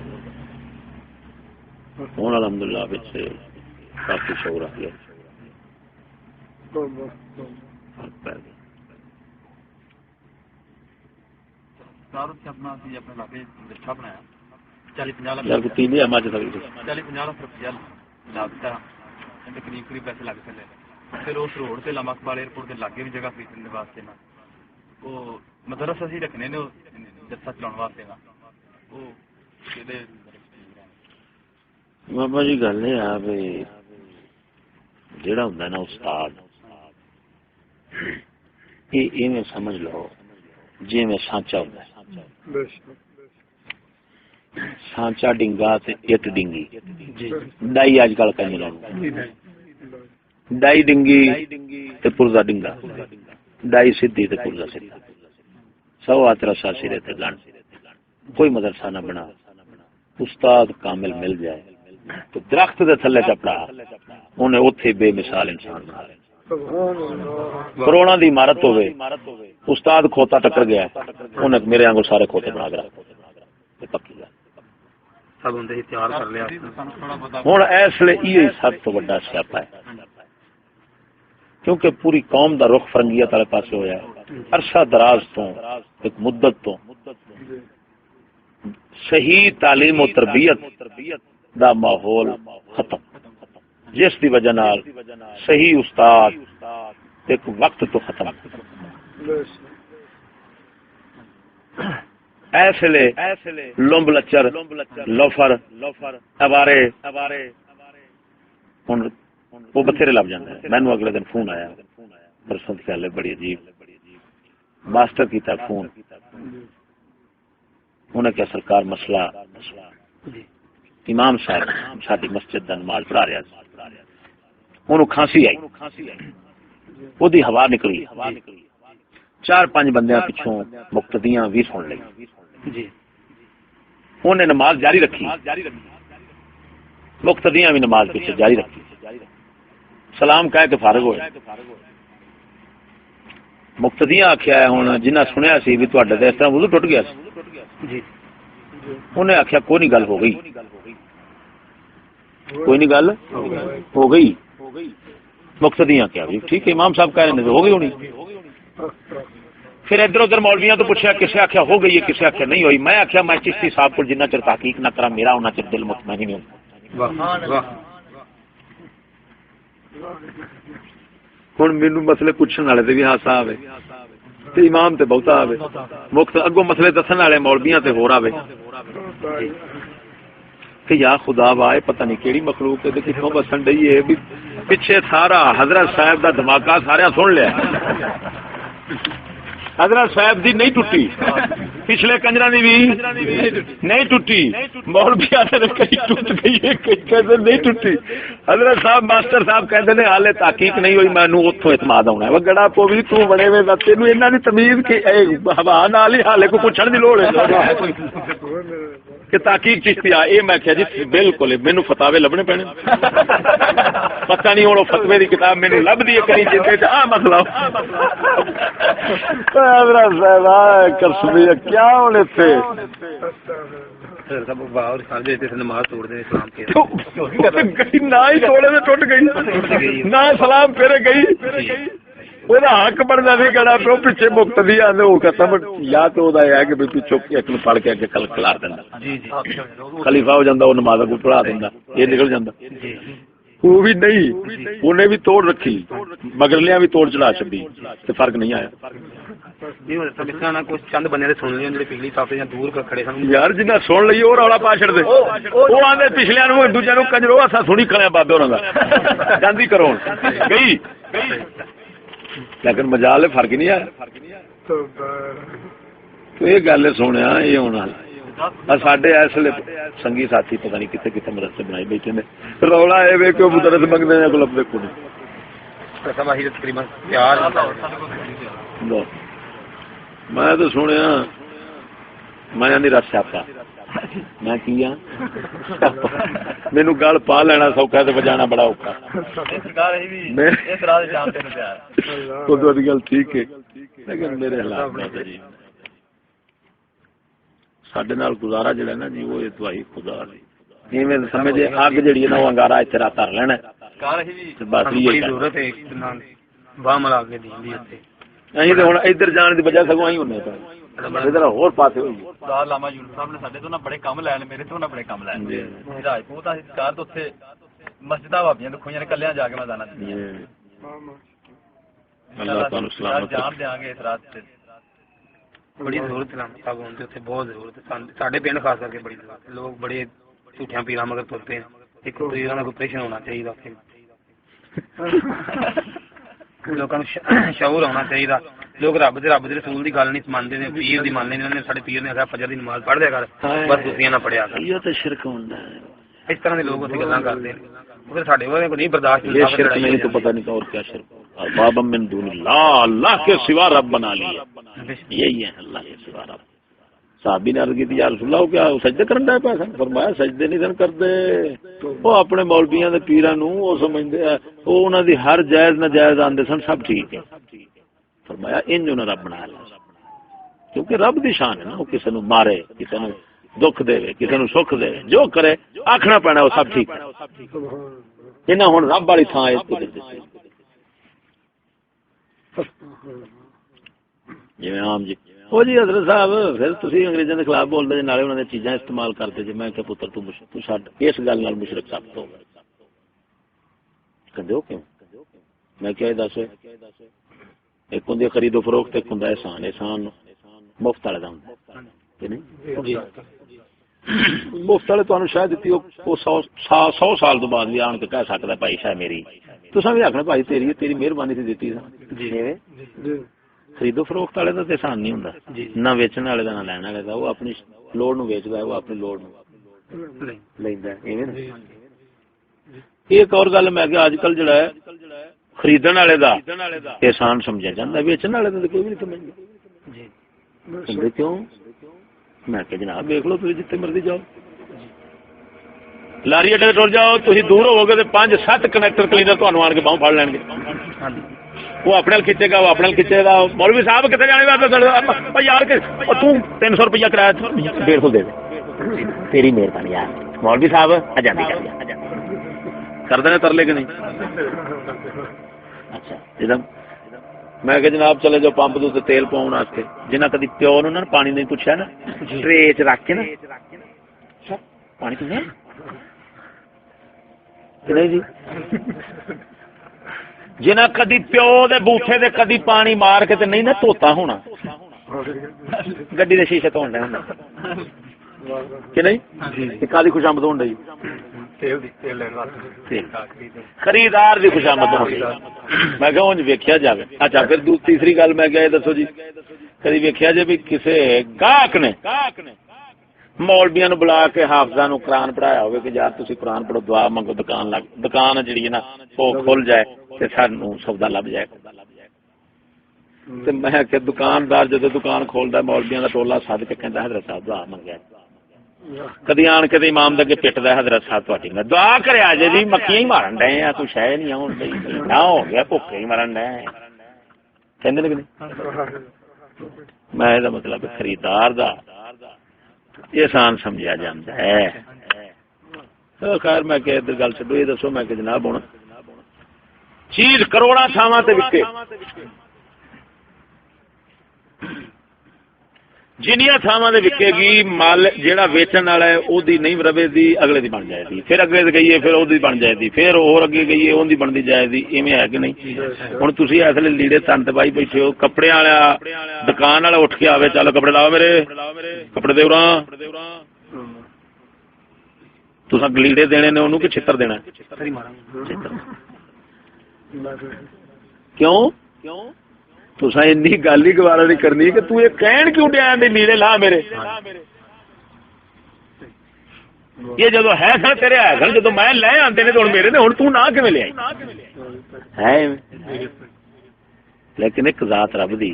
ہوں الحمدللہ سے کافی شعور آ گیا 40-50 یار کوئی تین مجھ سکتی 40-50 لاکھ روپیہ لگتا قریب پیسے لگ سکتے. پھر اس روڈ سے لما اقبال ایئرپورٹ کے لاگے بھی جگہ خریدنے واسطے نا وہ مدرسہ ہی رکھنے نے جلسہ چلاؤ واسطے نا وہ بابا جی گل یہ ہے بھی جڑا ہوں نا استاد یہ سمجھ لو جی میں سانچا ہوں سانچا ڈنگا تے اٹ ڈنگی ڈائی اج کل کہیں لو ڈائی ڈنگی تے پرزا ڈنگا ڈائی سیدھی تے پرزا سیدھا سو آترا سا سرے تے گن کوئی مدرسہ نہ بنا استاد کامل مل جائے تو درخت دے تھلے چپڑا انہیں اوتھے بے مثال انسان بنا لے. کروڑا دی عمارت ہوئے استاد کھوتا ٹکر گیا انہیں میرے آنگل سارے کھوتے بنا کے رکھ پکی گل ہوں اس لیے یہ سب تو بڑا سیاپا ہے کیونکہ پوری قوم دا رخ فرنگیت والے پاسے ہوا ہے. عرصہ دراز تو ایک مدت تو صحیح تعلیم و تربیت دا ماحول ختم جس دی وجہ نال صحیح استاد ایک وقت تو ختم ایسے لمب لچر لوفر اوارے وہ بتھیرے لب جاندے. مینوں اگلے دن فون آیا پرسوں کی گل ہے بڑی عجیب ماسٹر کیتا فون انہیں کیا سرکار مسئلہ امام صاحب ساری مسجد دا نماز پڑھا رہا انہوں کھانسی آئی وہ دی ہوا نکلی 4-5 بندیاں پچھوں مقتدیاں بھی سن لئی انہیں نماز جاری رکھی مقتدیاں بھی نماز پیچھے جاری رکھی سلام کہہ کے فارغ ہوئے. مقتدیاں آخیا ہوں جنہ سنیا سی بھی تھوڑے تے اس طرح وضو ٹوٹ گیا انہیں آخیا کوئی نہیں گل ہو گئی کوئی نہیں گل ہو گئی. مقتدیاں کیا بھی ٹھیک ہے امام صاحب کہہ رہے ہیں ہو گئی ہونی. پھر ادھر ادھر مولویاں تو پوچھا کسے آخیا ہو گئی ہے کسے آخیا نہیں ہوئی. میں آخیا میں چشتی صاحب کو جنہ چر تحقیق نہ کرا میرا ہونا چر دل مطمئن نہیں ہوتا. ہوں مینو مسئلے پوچھنے والے تے بھی ہاسا آئے تے امام تے بہتا آئے مفت اگوں مسئلے دسن والے مولویاں تے ہور آئے کہ یا خدا وائے پتہ نہیں کیڑی مخلوق ہے کتوں بسن ڈئی ہے بھی پیچھے سارا حضرت صاحب دا دھماکہ سارا سن لیا. حضرت صاحب دی نہیں ٹوٹی پچھلے کنجرا دی بھی نہیں ٹوٹی مولوی آتے کئی ٹوٹ گئی ہے کئی کہتے نہیں ٹوٹی. حضرت صاحب ماسٹر صاحب کہتے ہیں حالے تحقیق نہیں ہوئی میں اتوں اعتماد ہونا ہے. وہ گڑا پو بھی تو بڑے ہوئے تینوں انہاں دی تمیز کہ ہوا نال ہی حالے کو پوچھن دی لوڑ ہے کہ تحقیق چشتی آ یہ میں کہا جی بالکل مینوں فتاوے لبنے پینے پتہ نہیں ہوں فتوے دی کتاب مینوں لب دی کہیں جیتے آ مسئلہ حضرت صاحب کرسمی کیا ہونے تھے نماز توڑ دے نہ ہی توڑے میں ٹوٹ گئی نہ سلام پھر گئی وہ حق بنتا نہیں گڑا پہ پیچھے مقتدی آدھے وہ ختم یا تو وہ ہے کہ پیچھو ایک پڑھ کے اگے کل کھلار دینا خلیفہ ہو جاتا وہ نماز کو پڑھا دینا یہ نکل جاتا. وہ بھی نہیں انہیں بھی توڑ رکھی مگرلیاں بھی توڑ چڑھا چڑی تو فرق نہیں آیا. چند بندے یار جنہیں سن لی وہ رولا پا چڑ دے وہ آدھے پچھلے دوجے کنجرو اصا سنی کھڑے بابے ہونا کا گاندھی کرو گئی لیکن مجال فرق نہیں آیا. تو یہ گل سونے یہ ہونا ساڈے اس لیے سنگی ساتھی پتہ نہیں کتنے کتنے مدرسے بنائی بیٹھے نے رولا یہ کہ مدرس منگتے ہیں کو لبے کو میں تو سنیا میں نہیں رس سیاپا میں کیا مینو گل پا لینا سوکھا تو بجانا بڑا اوکھا. گل ٹھیک ہے لیکن میرے حالات سڈے نال گزارا جڑا نا جی وہ دوائی خدا ایویں سمجھے اگ جڑی ہے نا وہ انگارا اتنے رات تر لینا بس ادھر جان کی وجہ سگوں ہی ہونے ادھر اور پاسے ہوئی علامہ یونس صاحب نے ساڈے تو نہ بڑے کم لے لے میرے تو نہ بڑے کم لے راجپوت کار تو اتنے مسجداں بابیاں دکھوئیاں نے کلیاں جا کے میں جانا اللہ تعالی سلامت جان دیاں گے اس رات سے بڑی ضرورت ہے صاحب ہونے تے بہت ضرورت ہے ساڈے پنڈ خاص کر کے بڑی ضرورت ہے لوگ بڑے جھوٹیاں پیراں مگر ترتے ہیں ایک پیراں دا آپریشن ہونا چاہیے لوگاں نوں شعور ہونا چاہیے لوگ رب دے رسول دی گل نہیں مانتے نے پیر دی ماننے نے ساڈے پیر نے آکھیا فجر دی نماز پڑھ دیا کر بس دوسریاں نہ پڑھیا کر یہ تے شرک ہوندا ہے اس طرح دے لوگ اسی گلاں کرتے ہیں پھر ساڈے والے کو نہیں برداشت یہ شرک نہیں تو پتہ نہیں اور کیا شرک ارباب من دون اللہ کے سوا رب بنا لیا یہی ہے اللہ کے سوا رب صحابی نے عرض کی تھی یا رسول اللہ کیا سجدے کرن دا پیسہ فرمایا سجدے نہیں سن کردے وہ اپنے مولویاں دے پیراں نوں او سمجھدے او انہاں دی ہر جائز ناجائز آندے سن سب ٹھیک ہے فرمایا انج انہاں رب بنا لیا کیونکہ رب دی شان ہے نا وہ کسے نوں مارے کسے نوں دکھ دے کسے نوں سکھ دے جو کرے آکھنا پینا وہ سب ٹھیک ہے انہاں ہن رب والی تھاں اس تے دسی جی عام جی وہ جی حضرت صاحب پھر تسی انگریزاں دے خلاف بولدے جے نالے انہاں نے چیزاں استعمال کرتے جے میں کہ پتر تو چھڈ اس گل نال مشرک ثابت ہو گئے کہندے ہو کیوں میں کیا دس ایک ہوندی خرید و فروخت ایک ہوندا احسان مفت والے دا ہوندا کہ نہیں مفت والے تانوں شاید دتی او 100 سال تو بعد بھی آن کے کہہ سکدا بھائی شاہ میری تساں بھی آکھنا بھائی تیری مہربانی سے دتی جی خرید و فروخت والے کا احسان نہیں ہوندا نہ ویچن والے کا نہ لین والے کا وہ اپنی لوڑ نو ویچدا ہے وہ اپنی لوڑ نو لیندا ہے ایویں نا ایک اور گل میں کہ اج کل جڑا ہے خریدن والے دا احسان سمجھا جاندا ہے ویچن والے دا کوئی بھی نہیں سمجھدا جی کیوں میں کہ جناب دیکھ لو تسی جتھے مرضی جاؤ لاری اڈے ٹر جاؤ تسی دور ہو گے تے 5-7 کنیکٹر کلینر تانوں آن کے باہوں پھڑ لین گے وہ اپنے کھچے گا وہ اپنے کھچے گا مولوی صاحب کتنے جانے یار تو 300 روپیہ کرایہ 150 دے دے تیری مہربانی یار مولوی صاحب آزادی کر دیا کر دینا ترلے کہ نہیں اچھا جب میں کہ جناب چلے جو پمپ دے تیل پاؤن واسطے جنہ کدی پیو نے پانی نہیں پوچھا نا ٹرے چ رکھ کے نا پانی پینا نہیں جی جنہ کدی پیو دے بوٹے دے کدی پانی مار کے تے نہیں نہ دھوتا ہونا گڈی دے شیشے دھون ڈے ہونا کہ نہیں کالی خوشامد ہون ڈی خریدار دی خوشامد ہون ڈی میں کہ اونج ویکھیا جاوے اچھا پھر تیسری گل میں کہ دسو جی کدی ویکھیا جے بھی کسے گاہک نے مولویاں نو بلا کے حافظاں نو قرآن پڑھایا ہوئے کہ یار تسی قرآن پڑھو دعا منگو دکان جڑی ہے نا وہ کھل جائے تے سانوں سودا لب جائے تے میں کہ دکاندار جدوں دکان کھولدا ہے مولویاں دا ٹولا سد کے کہندا حضرت صاحب دعا منگیا کدی آن کے امام دے پٹدا حضرت صاحب تہاڈی میں دعا کریا جے جی مکھیاں ہی مارن ڈے آ تو شے نہیں ہون ڈی نہ ہو گیا بھوکے ہی مرن ڈے کہندے نے کہ نہیں میں دا مطلب خریدار دا احسان سمجھا جاتا ہے خیر میں کہ گل چڈو یہ دسو میں کہ جناب ہونا چیز کروڑا تھاواں تے وکے جنیاں تھاواں تے وکے گی مال جیڑا ویچن والا ہے او دی نہیں رہے دی اگلے دی بن جائے دی پھر اگلے دی گئی ہے پھر او دی بن جائے دی پھر اور اگے گئی ہے اون دی بندی جائے دی ایویں ہے کہ نہیں ہن تسی اصل لیڑے تن تے بائی بیٹھے ہو کپڑے والا دکان والا اٹھ کے آوے چلو کپڑے لاؤ میرے کپڑے دے اُراں تساں لیڑے دینے نے اونوں کہ چھتر دینا کیوں تساں انی گل ہی گوارا نہیں کرنی کہ تو یہ کہن کیوں دیا لیڑے لا میرے یہ جدو ہے سن تیرے ہے سن جدو میں لے آتے نے تو میرے نے ہوں تو نہ کیویں لے آئی ہے لیکن ایک ذات رب دی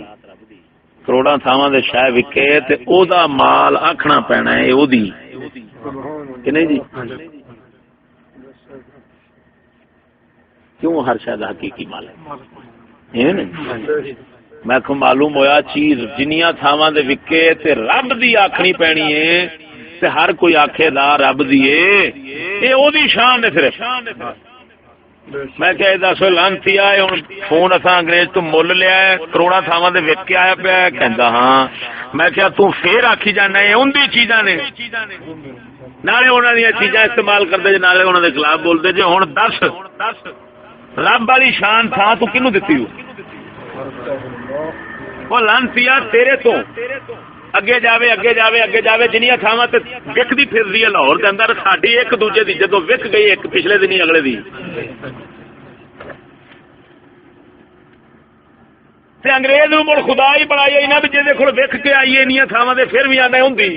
کروڑا تھاواں دے شے وکے تے او دا مال آکھنا پینا ہے او دی کہ نہیں جی کیوں ہر شے دا حقیقی مال ہے نہیں میں کو معلوم ہویا چیز جنیاں تھاواں دے وکے تے رب دی آکھنی پینی ہے تے ہر کوئی آکھے دا رب دی اے او دی شان ہے صرف میں کہ دس لانتی آئے ہوں فون اصا انگریز تو مل لیا ہے کروڑا تھاواں دے وک کے آیا پیا کہندا ہاں میں کیا تو پھر آکھی جانا ہے ان دی چیزاں نے نالے انہاں دی چیزاں استعمال کردے جے نالے انہاں دے خلاف بولدے جے ہن دس رب والی شان تھا تو کینوں دتی وہ لانتی تیرے تو اگے جاوے اگے جاوے اگے جاوے جنیاں تھاواں تے وکدی پھر رہی ہے لاہور دے اندر ساڈی ایک دوجے دی جدوں وک گئی ایک پچھلے دن اگلے دی تے انگریز نوں مڑ خدا ہی بنائی انہاں بھی جے کول وک کے آئیے انیاں تھاواں تے پھر بھی آندا ہوندی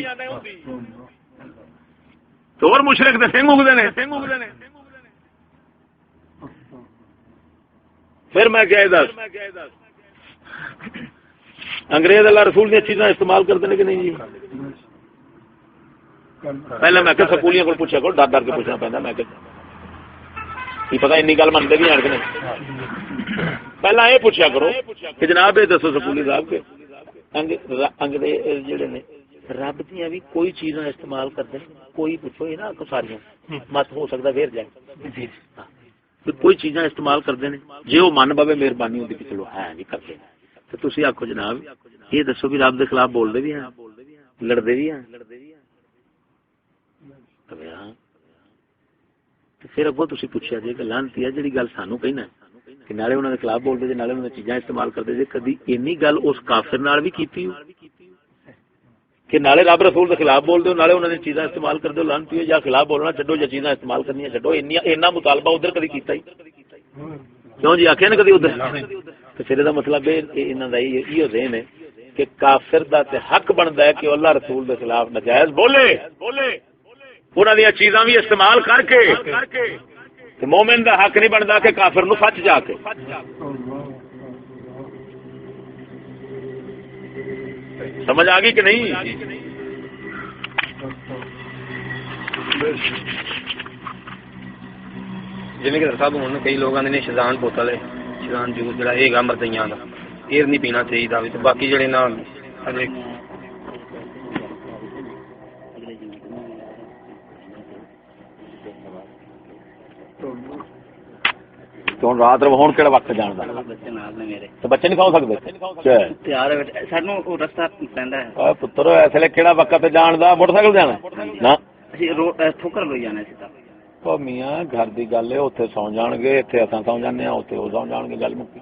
تو اور مشرک تے سنگ اگدے نے پھر میں کہہ دس انگریز اللہ رسول دی چیزاں استعمال کرتے ہیں کہ نہیں جی پہلے میں کہ سکولیاں کو پوچھا کرو ڈر ڈر کے پوچھنا پہنتا میں کہ پتا این گل منتے بھی آن کے نہیں پہلا یہ پوچھا کرو کہ جناب یہ دسو سکولی صاحب کے انگریز جڑے نے رب دیا بھی کوئی چیزاں استعمال کرتے ہیں کوئی پوچھو یہ نا ساریاں مت ہو سکتا پھر جائے کوئی چیزاں استعمال کرتے ہیں جی وہ من پوے مہربانی ہوتی کہ چلو ہے نہیں کرتے تو تھی آخو جناب یہ دسو بھی رب کے خلاف بولتے بھی ہیں لڑتے بھی ہیں پھر اگوں تھی پوچھا جی کہ لانتی ہے جی گل سانو کہنا کہ نالے انہوں کے خلاف بولتے جی نالے انہوں نے چیزاں استعمال کرتے جی کدی اینی گل اس کافر نال بھی کیتی ہو کہ نالے رب رسول کے خلاف بول دو نالے انہوں نے چیزاں استعمال کر دو لانتی ہو یا خلاف بولنا چھڈو یا چیزاں استعمال کرنی چھڈو اینا مطالبہ ادھر کدی کیتا ہی کیوں جی آخیا نا کدی ادھر تو پھر یہ مطلب یہ ذہن ہے کہ کافر دا تے حق بنتا ہے کہ اللہ رسول کے خلاف ناجائز بولے انہاں دی چیزاں بھی استعمال کر کے مومن دا حق نہیں بنتا کہ کافر نو فچ جا کے سمجھ آ گئی کہ نہیں جی کہ صاحب ہوں کئی لوگ آتے ہیں شزان بوتل ہے شزان جوس جڑا یہ گا مردیاں کا یہ نہیں پینا چاہیے باقی جڑے نا رات ہوں کہڑا وقت جانتا تو بچے نہیں کھا سکتے پتر اس لیے کہڑا وقت جانتا موٹر سائیکل جانا ٹھوکر لوئی جانا میاں گھر کی گل ہے اتنے سو جان گے اتنے اصل سو جانے اتنے وہ سو جان گے گل مکی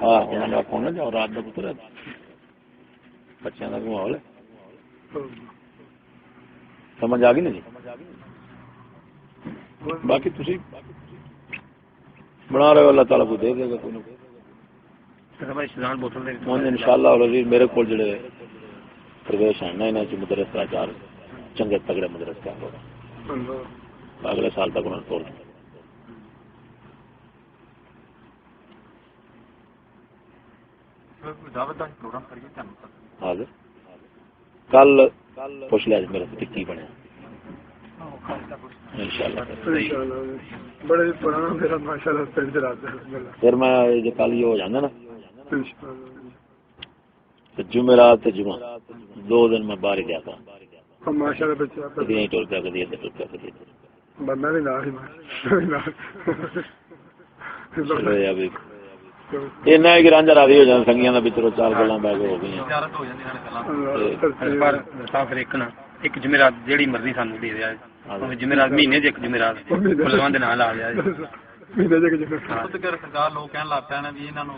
ہاں انہوں نے جاؤ رات کا پتر بچوں کا بھی ماحول ہے سمجھ آ گئی نا جی باقی تھی بنا رہے ہو اللہ تعالیٰ کو دے دے گا کوئی ان شاء اللہ میرے کو جڑے پرویش ہیں نا یہاں مدرسہ چار چنگے تگڑے مدرسے اگلے سال تک انہوں نے توڑ حاضر کل پوچھ لیا میرے سے کی بنے پھر میں کل یہ ہو جانا نا جمعرات جمعہ 2 دن میں باہر گیا تھا کدی ٹر پیا کدی ادھر ٹر پیا کدی ایسا ہے کہ رانجا راضی ہو جانا سنگیاں کا بچوں 4 گلاں بہ کے ہو گئی ایک جمعرات جیڑی مرضی سانو دے دیا جمعرات مہینے ایک جمعرات فلوان دے نال آ جائے سرکار لوگ کہنے لگ پے نا بھی انہاں نو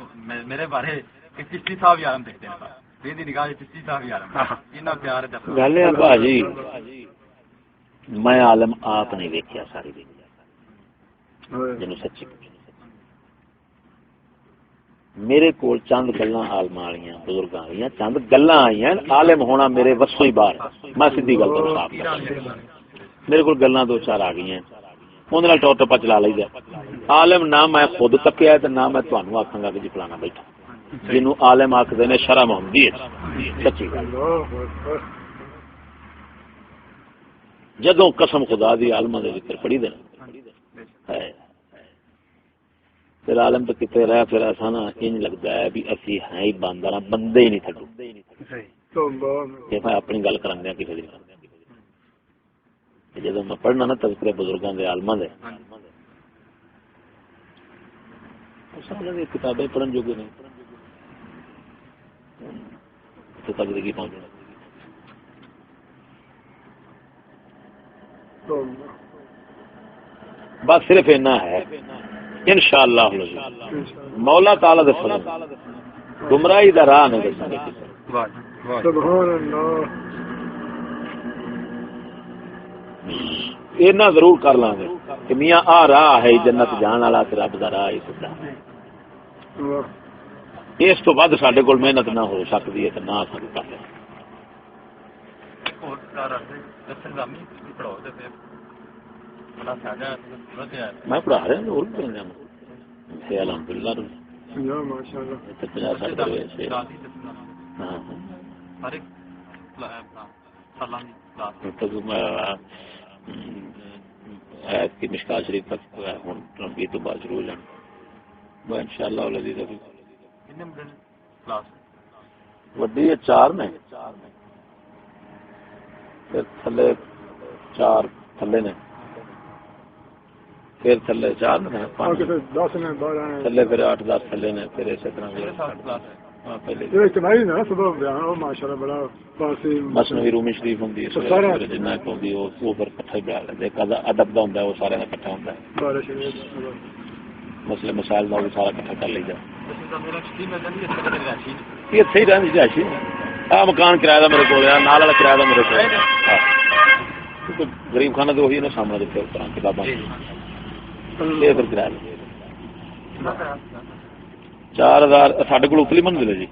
میرے بارے کہ چشتی صاحب یارم دیکھتے ہیں یہ دی نگاہ چشتی صاحب یارم انہاں پیار ہے گل ہے بھاجی میں عالم آپ نہیں ویکھیا ساری جنوں سچی میرے کول چند گلاں عالماں والیاں بزرگاں والیاں چند گلاں آئیاں عالم ہونا میرے وسوں ہی باہر میں سیدھی گل تو صاف کردا میرے کول گلاں 2-4 آ گئی ہیں اون نال ٹوٹ ٹپا چلا لئی دا عالم نہ میں خود تکیا تے نہ میں تانوں آکھاں گا کہ جی فلانا بیٹھا جنوں عالم آکھدے نے شرع محمدی سچی گل جدوں قسم خدا دی عالماں دے ذکر پڑھی دے ہے پھر عالم تو کتنے رہ پھر ایسا نا انج لگتا ہے بھی اسی ہیں ہی باندار بندے ہی نہیں تھڈو میں اپنی گل کرن دیا کسی جب میں پڑھنا نا تذکرے بزرگوں کے عالماں دے کتابیں پڑھن جوگے نہیں تو تک دیکھی پہنچ بس صرف اتنا ہے انشاءاللہ مولا تعالی دے فضل گمراہی دا راہ نہیں دسے سبحان اللہ اینا ضرور کر لیں گے کہ میاں آ راہ ہے جنت جان والا تے رب دا راہ ہی سدا اس تو بعد ساڈے کول محنت نہ ہو سکتی ہے تے نہ سن کر اور سارا دسن گامی پڑھاؤ تے پھر بڑا سادہ ودیا میں پڑھا رہا ہوں اور بھی پڑھا ہے الحمدللہ یا ماشاءاللہ تے 50 سال ہو گئے ہاں ہر ایک سلام کلاس تو آیت کی مشکات شریف تک ہوں یہ تو بات ضرور جان وہ انشاءاللہ العزیز ابھی کتنے مدن کلاس وڈی ہے 4 نے پھر تھلے 4 تھلے نے پھر تھلے 4 نے 5 10 میں 12 ہیں تھلے پھر 8-10 تھلے نے پھر اسی طرح کلاس ہے ہاں پہلے یہ اجتماعی نا صبح بیان ہو ماشاءاللہ بڑا پاسی مثنوی رومی شریف ہوندی ہے سارے جنہ کو ہوندی وہ اوپر اکٹھا ہی بیان ہے ایک ادب دا ہوندا ہے وہ سارے اکٹھا ہوندا ہے بارش شریف مسئلے مسائل دا وہ سارا اکٹھا کر لئی جا میرا چھٹی میں جاندی ہے راشی یہ صحیح رہن دی راشی آ مکان کرایہ دا میرے کول ہے نال والا کرایہ دا میرے کول ہے غریب خانہ تو وہی نے سامنے دتے اس طرح کتاباں یہ پھر کرایہ 4000 ساڈے کول اتلی منزل ہے جی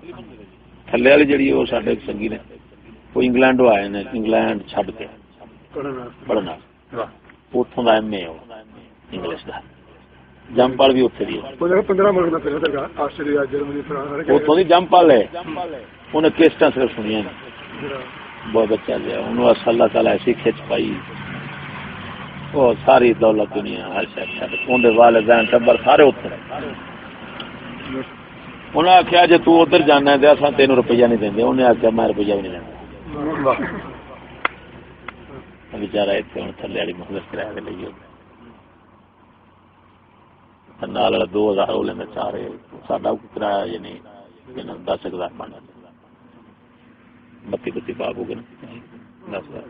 تھلے والی جڑی وہ ساڈے سنگی نے وہ انگلینڈ آئے نے انگلینڈ چھڈ کے پڑھنا اتوں کا ایم اے انگلش کا جمپال بھی اتنے دی 15 ملک میں پھر آسٹریلیا جرمنی فرانس اتوں کی جمپال ہے انہیں کیسٹاں صرف سنیا بہت اچھا لیا انہوں اللہ تعالیٰ ایسی کھچ پائی وہ ساری دولت دنیا ہر شہر چھڈ اندر والدین ٹبر سارے اتنے انہیں آخیا جی تو ادھر جانا ہے اصل 3 روپیہ نہیں دیں انہیں آخیا میں روپیہ بھی نہیں دینا بچارا اتنے ہوں تھلے والی مخلص کرایہ کے لیے نال 2000 وہ لینا 4 ساڈا کرایہ جی نہیں 10,000 بن 32 پاپ ہو گئے 10,000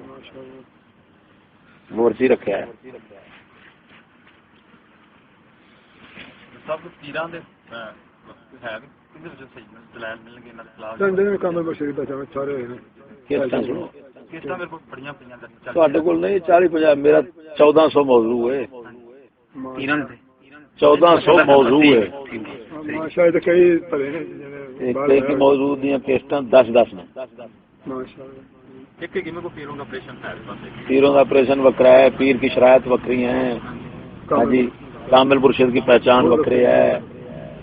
مورسی رکھا ہے سب پیراں دے ہے کدھر جو صحیح دلائل ملن گے نال کلاس سنجے میں کامل بشیر دا چاہے سارے ہوئے ہیں کس طرح سنو کس طرح میرے کو بڑیاں پڑیاں تواڈے کول نہیں 40-50 میرا 1400 موضوع ہے پیران سے 1400 موضوع ہے شاید کئی پڑے ہیں ایک ہی موضوع دیاں کیسٹاں 10-10 نے ماشاءاللہ ایک ایک میں کو پیروں کا آپریشن ہے بس پیروں کا آپریشن وکرا ہے پیر کی شرائط وکری ہیں ہاں جی کامل مرشد کی پہچان وکری ہے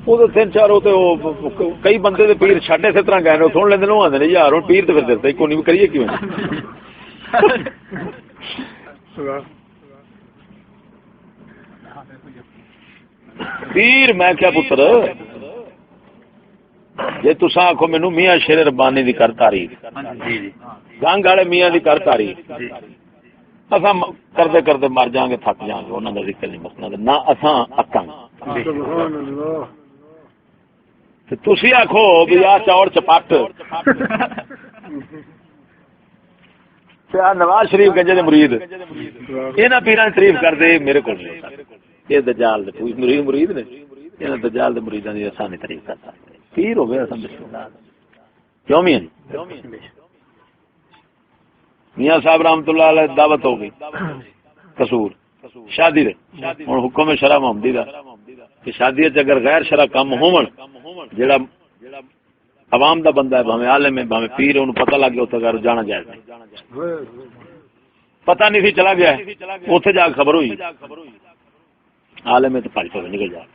وہ 3-4 ہوتے کئی بندے دے پیر چھڈے سے طرح گئے سن لیندے نو آندے نے یار ہن پیر تے پھر دتے کوئی نہیں کریے کیوں پیر میں کیا پتر جی تساں آکھو مینوں میاں شیر ربانی دی کر تعریف گنگ والے میاں دی کر تعریف اساں کرتے کرتے مر جاں گے تھک جاں گے انہاں دا ذکر نہیں مکنا نہ اساں اکاں سبحان اللہ تے تسی آکھو بھی آ چاور چپاٹ تے آ نواز شریف گنج دے مرید انہاں پیراں تعریف کردے میرے کول نہیں یہ دجال دے مرید نے انہاں دجال دے مریداں دی اساں نہیں تعریف کر سکتے پیر ہو گیا اساں بسم اللہ کیوں میاں صاحب رحمۃ اللہ علیہ دعوت ہو گئی قصور شادی دے ہن حکم شرع محمدی دا کہ شادی وچ اگر غیر شرع کم ہون جڑا عوام دا بندہ ہے بھاویں عالم ہے بھاویں پیر ہے انہوں پتہ لگ گیا اوتھے گھر جانا جائز نہیں پتہ نہیں سی چلا گیا اوتھے جا کے خبر ہوئی عالم ہے تے پھل تو نکل جائے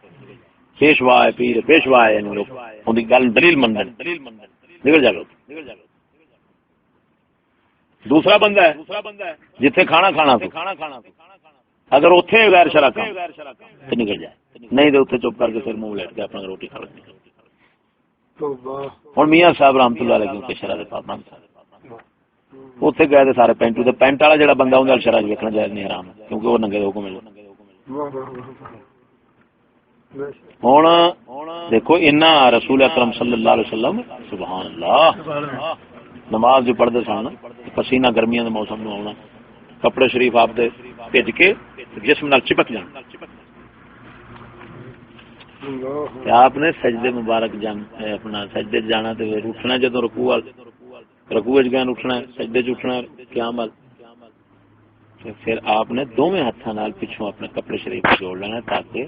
پیشوا ہے پیر پیشوا ہے ان لوگ ان کی گل دلیل مندن نکل جائے گا دوسرا بندہ ہے جتھے کھانا کھانا اگر اتنے غیر شرع کام تو نکل جائے نہیں تو اتنے چپ کر کے پھر منہ لیٹ کے اپنا روٹی کھا لیں ہوں میاں صاحب رحمۃ اللہ علیہ کیونکہ شرع دے پابند اتنے گئے تھے سارے پینٹو تے پینٹ والا جڑا بندہ اندر شرع ویکھنا جائز نہیں حرام کیونکہ وہ ننگے حکم ہے ہوں دیکھو رسول اکرم صلی اللہ علیہ وسلم سبحان اللہ نماز جو پڑھتے سن پسینہ گرمیاں دے موسم میں آنا کپڑے شریف آپ دے بھیج کے جسم نال چپک جان آپ نے سجدے مبارک اپنا سجدے جانا تو اٹھنا جدو رکوع گیا اٹھنا سجدے اٹھنا قیام پھر آپ نے دونوں ہاتھوں نال پچھوں اپنے کپڑے شریف جوڑ لینا تاکہ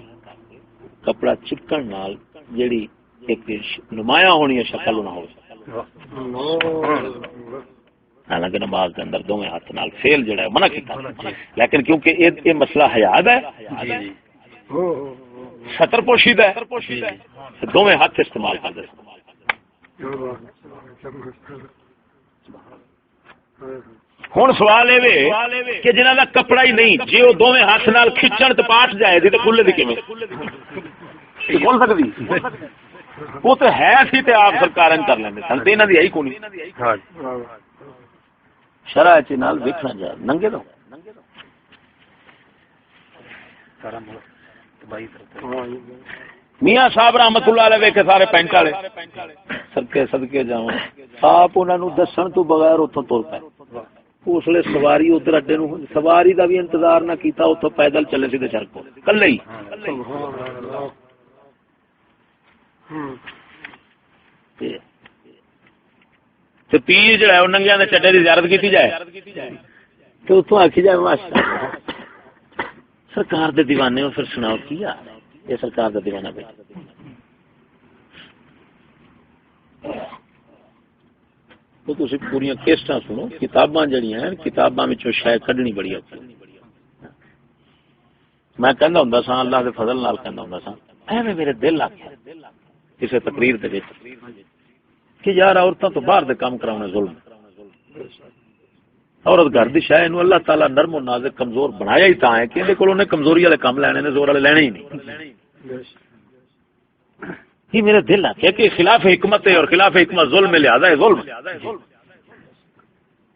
کپڑا چپکن نال جیڑی ایک نمایاں ہونی ہے شکل نہ ہو. حالانکہ نماز کے اندر دونوں ہاتھ نال فیل جڑا ہے منع کیتا لیکن کیونکہ یہ مسئلہ حیاد ہے ستر پوشیدہ ہے دونوں ہاتھ استعمال کر دے. ہوں سوال یہ کہ جنہاں دا کپڑا ہی نہیں جی وہ دونوں ہاتھ نال کھچن تے پاٹ جائے دی تے کھلے دی کیویں کھول سکدی وہ تو ہے سی تے آپ سرکار کر لیندے سن تے انہاں دی ہے ہی کوئی نہیں. شرع چ نال ویکھنا جائے ننگے دو میاں صاحب رحمت اللہ علیہ ویکھے سارے پینٹ والے سدکے صدقے جاواں آپ انہاں نوں دسن تو بغیر اوتھوں تر پے اس لیے سواری ادھر اڈے نو سواری دا بھی انتظار نہ کیتا اتوں پیدل چلے سیدھے سڑک کو کلے ہی. تے پیر جڑا ہے ننگیاں دے چڈے دی زیارت کیتی جائے تو اتوں آکھی جائے ماشاءاللہ سرکار دے دیوانے ہو پھر سناؤ کی یار یہ سرکار دا دیوانہ پہ تو تسی پوریاں کیسٹاں سنو کتاباں جڑیاں ہیں کتاباں وچوں شے کڈنی بڑی اوکھی. میں کہندا ہوندا سا اللہ دے فضل نال کہندا ہوندا سا ایویں میرے دل آکھیا کسے تقریر دے وچ کہ یار عورتاں تو باہر دے کام کراونا ظلم. عورت گھر دی شے نو اللہ تعالی نرم و نازک کمزور بنایا ہی تاں ہے کہ دے کول اونے کمزوری والے کام لینے نے زور والے لینے ہی نہیں. یہ میرے دل آکھیا کہ خلاف حکمت ہے اور خلاف حکمت ظلم میں لہذا ہے ظلم.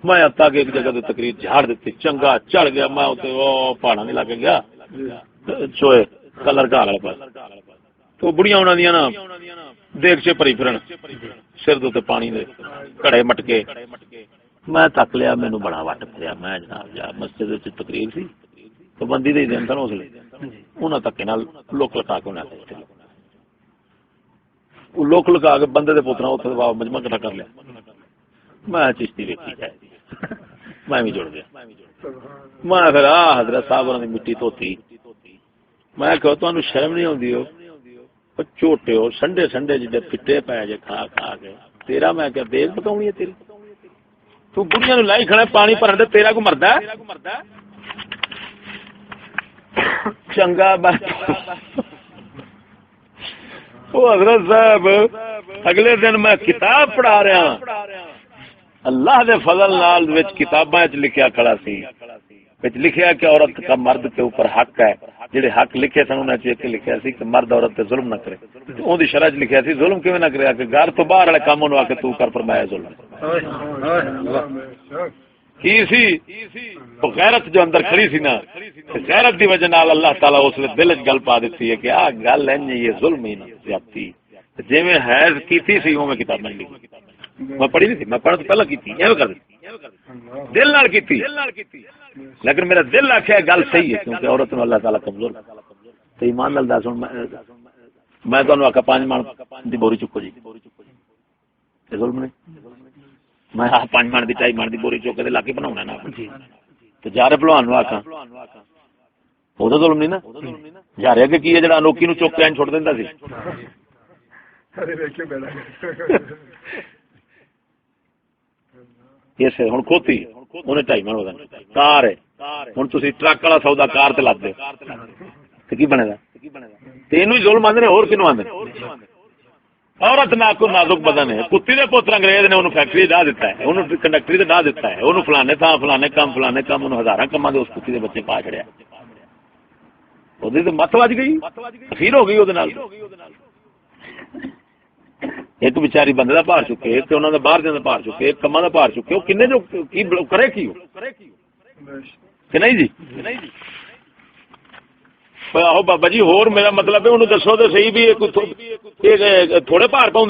میں اب ایک جگہ تے تقریر جھاڑ دیتی چنگا چڑھ گیا میں اوتے او پہاڑاں دے لگے گیا چوئے کلر گھر والے پاس تو بڑیاں انہاں دیاں نا دیکھ چے پری پھرن سر دے پانی دے کڑے مٹکے میں تک لیا مینوں بڑا وٹ پھریا میں جناب جا مسجد وچ تقریر سی تو بندی دے دین سن اس لیے انہاں تک نال لوک لٹا کے انہاں وہ لوک لگا کے بندے دے پوترا اتنے مجمع کٹھا کر لیا میں چشتی ویکھی جائے میں بھی جڑ گیا. میں پھر حضرت صاحب انہوں نے مٹی دھوتی میں کہ تمہیں شرم نہیں آتی ہو چوٹے ہو سنڈے سنڈے جی پٹے پے جے کھا کھا کے تیرا میں کیا دیکھ بتاؤں ہے تیری تو بڑھیا نو لائی کھڑا پانی بھرن دے تیرا کو مرد ہے چنگا وہ حضرت صاحب اگلے دن میں کتاب پڑھا رہا ہوں اللہ دے فضل نال وچ کتاباں وچ لکھیا کھڑا سی وچ لکھیا کہ عورت کا مرد کے اوپر حق ہے جڑے حق لکھے سن انہاں چ لکھیا سی کہ مرد عورت تے ظلم نہ کرے اون دی شرع چ لکھیا سی ظلم کیویں نہ کرے کہ گھر تو باہر والے کام نوں آ کے تو کر فرمایا ظلم کی سی تو غیرت جو اندر کھڑی سی نا غیرت دی وجہ نال اللہ تعالی اس نے دل وچ گل پا دتی ہے کہ آ گل ہے یہ ظلم ہی نہ زیادتی جویں حیض کیتی سی اوویں کتاباں لکھی میں پڑھی نہیں تھی میں پڑھ تو پہلا کیتی ایویں کر دل نال کیتی لیکن میرا دل آکھیا گل صحیح ہے کیونکہ عورت نو اللہ تعالی کمزور تے ایمان نال دس ہن میں تانوں آکھا 5 من دی بوری چکو جی تے ظلم نہیں میں 5 من دی 2.5 من دی بوری چوک کے لا کے بناونا نا تے جارے پہلوان نو آکھاں او ظلم نہیں نا جارے کہ کی ہے جڑا انوکھی نو چوک کے چھوڑ دیندا سی یہ ہوں کھوتی انہیں 2.5 من وزن کار ہے ہوں تھی ٹرک والا سودا کار تے لگ دے تو کی بنے گا تینوں ہی ظلم آدھے اور کنوں آدھے عورت نازک بدن ہے کتی دے پوتر انگریز نے انہوں فیکٹری ڈا دیتا ہے انہوں کنڈکٹری ڈا دیتا ہے انہوں فلانے تھا فلانے کام انہوں 1000 کما دے اس کتی دے بچے پا چڑیا وہ مت وج گئی پھر ہو گئی وہ ایک بچاری بندے کا پار چکے ایک انہوں نے باہر جانے پار چکے ایک کما کا پار چکے وہ کنے جو کرے کی کہ نہیں جی آہو بابا جی ہور میرا مطلب ہے انہوں دسو تو صحیح بھی تھوڑے بھار پاؤں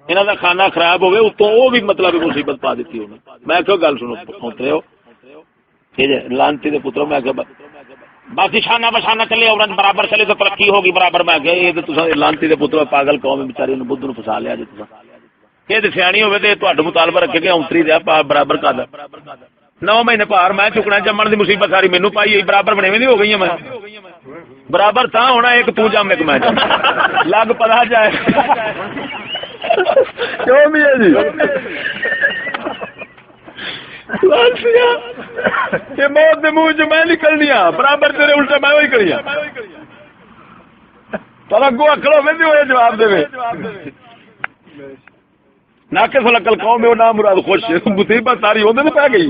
انہوں کا کھانا خراب ہوئے اتوں وہ بھی مطلب مصیبت پا دیتی انہوں میں کیوں گل سنو پہنچے ہو لانتی دے پترو میں باقی شانہ بشانہ چلے عورت برابر چلے تو ترقی ہوگی برابر میں کہ یہ تو لانتی دے پترو پاگل قوم بچاری بدھ نو فسا لیا جی یہ تو سیانی ہوئے تو مطالبہ رکھے کہ اونتری دیا برابر کا 9 مہینے پار میں چکنا جمن کی مصیبت ساری مینو پائی برابر بنے ہوئی ہو گئی میں برابر تھا ہونا ایک تو جم ایک میں لگ پتا جائے کیوں بھی ہے جی موت کے منہ چ میں نکلنی برابر تیرے الٹا میں وہی کری پر اگو اکڑو میں ہوئے جواب دے نہ کس لکل قوم نہ مراد خوش مصیبت ساری ہونے پی گئی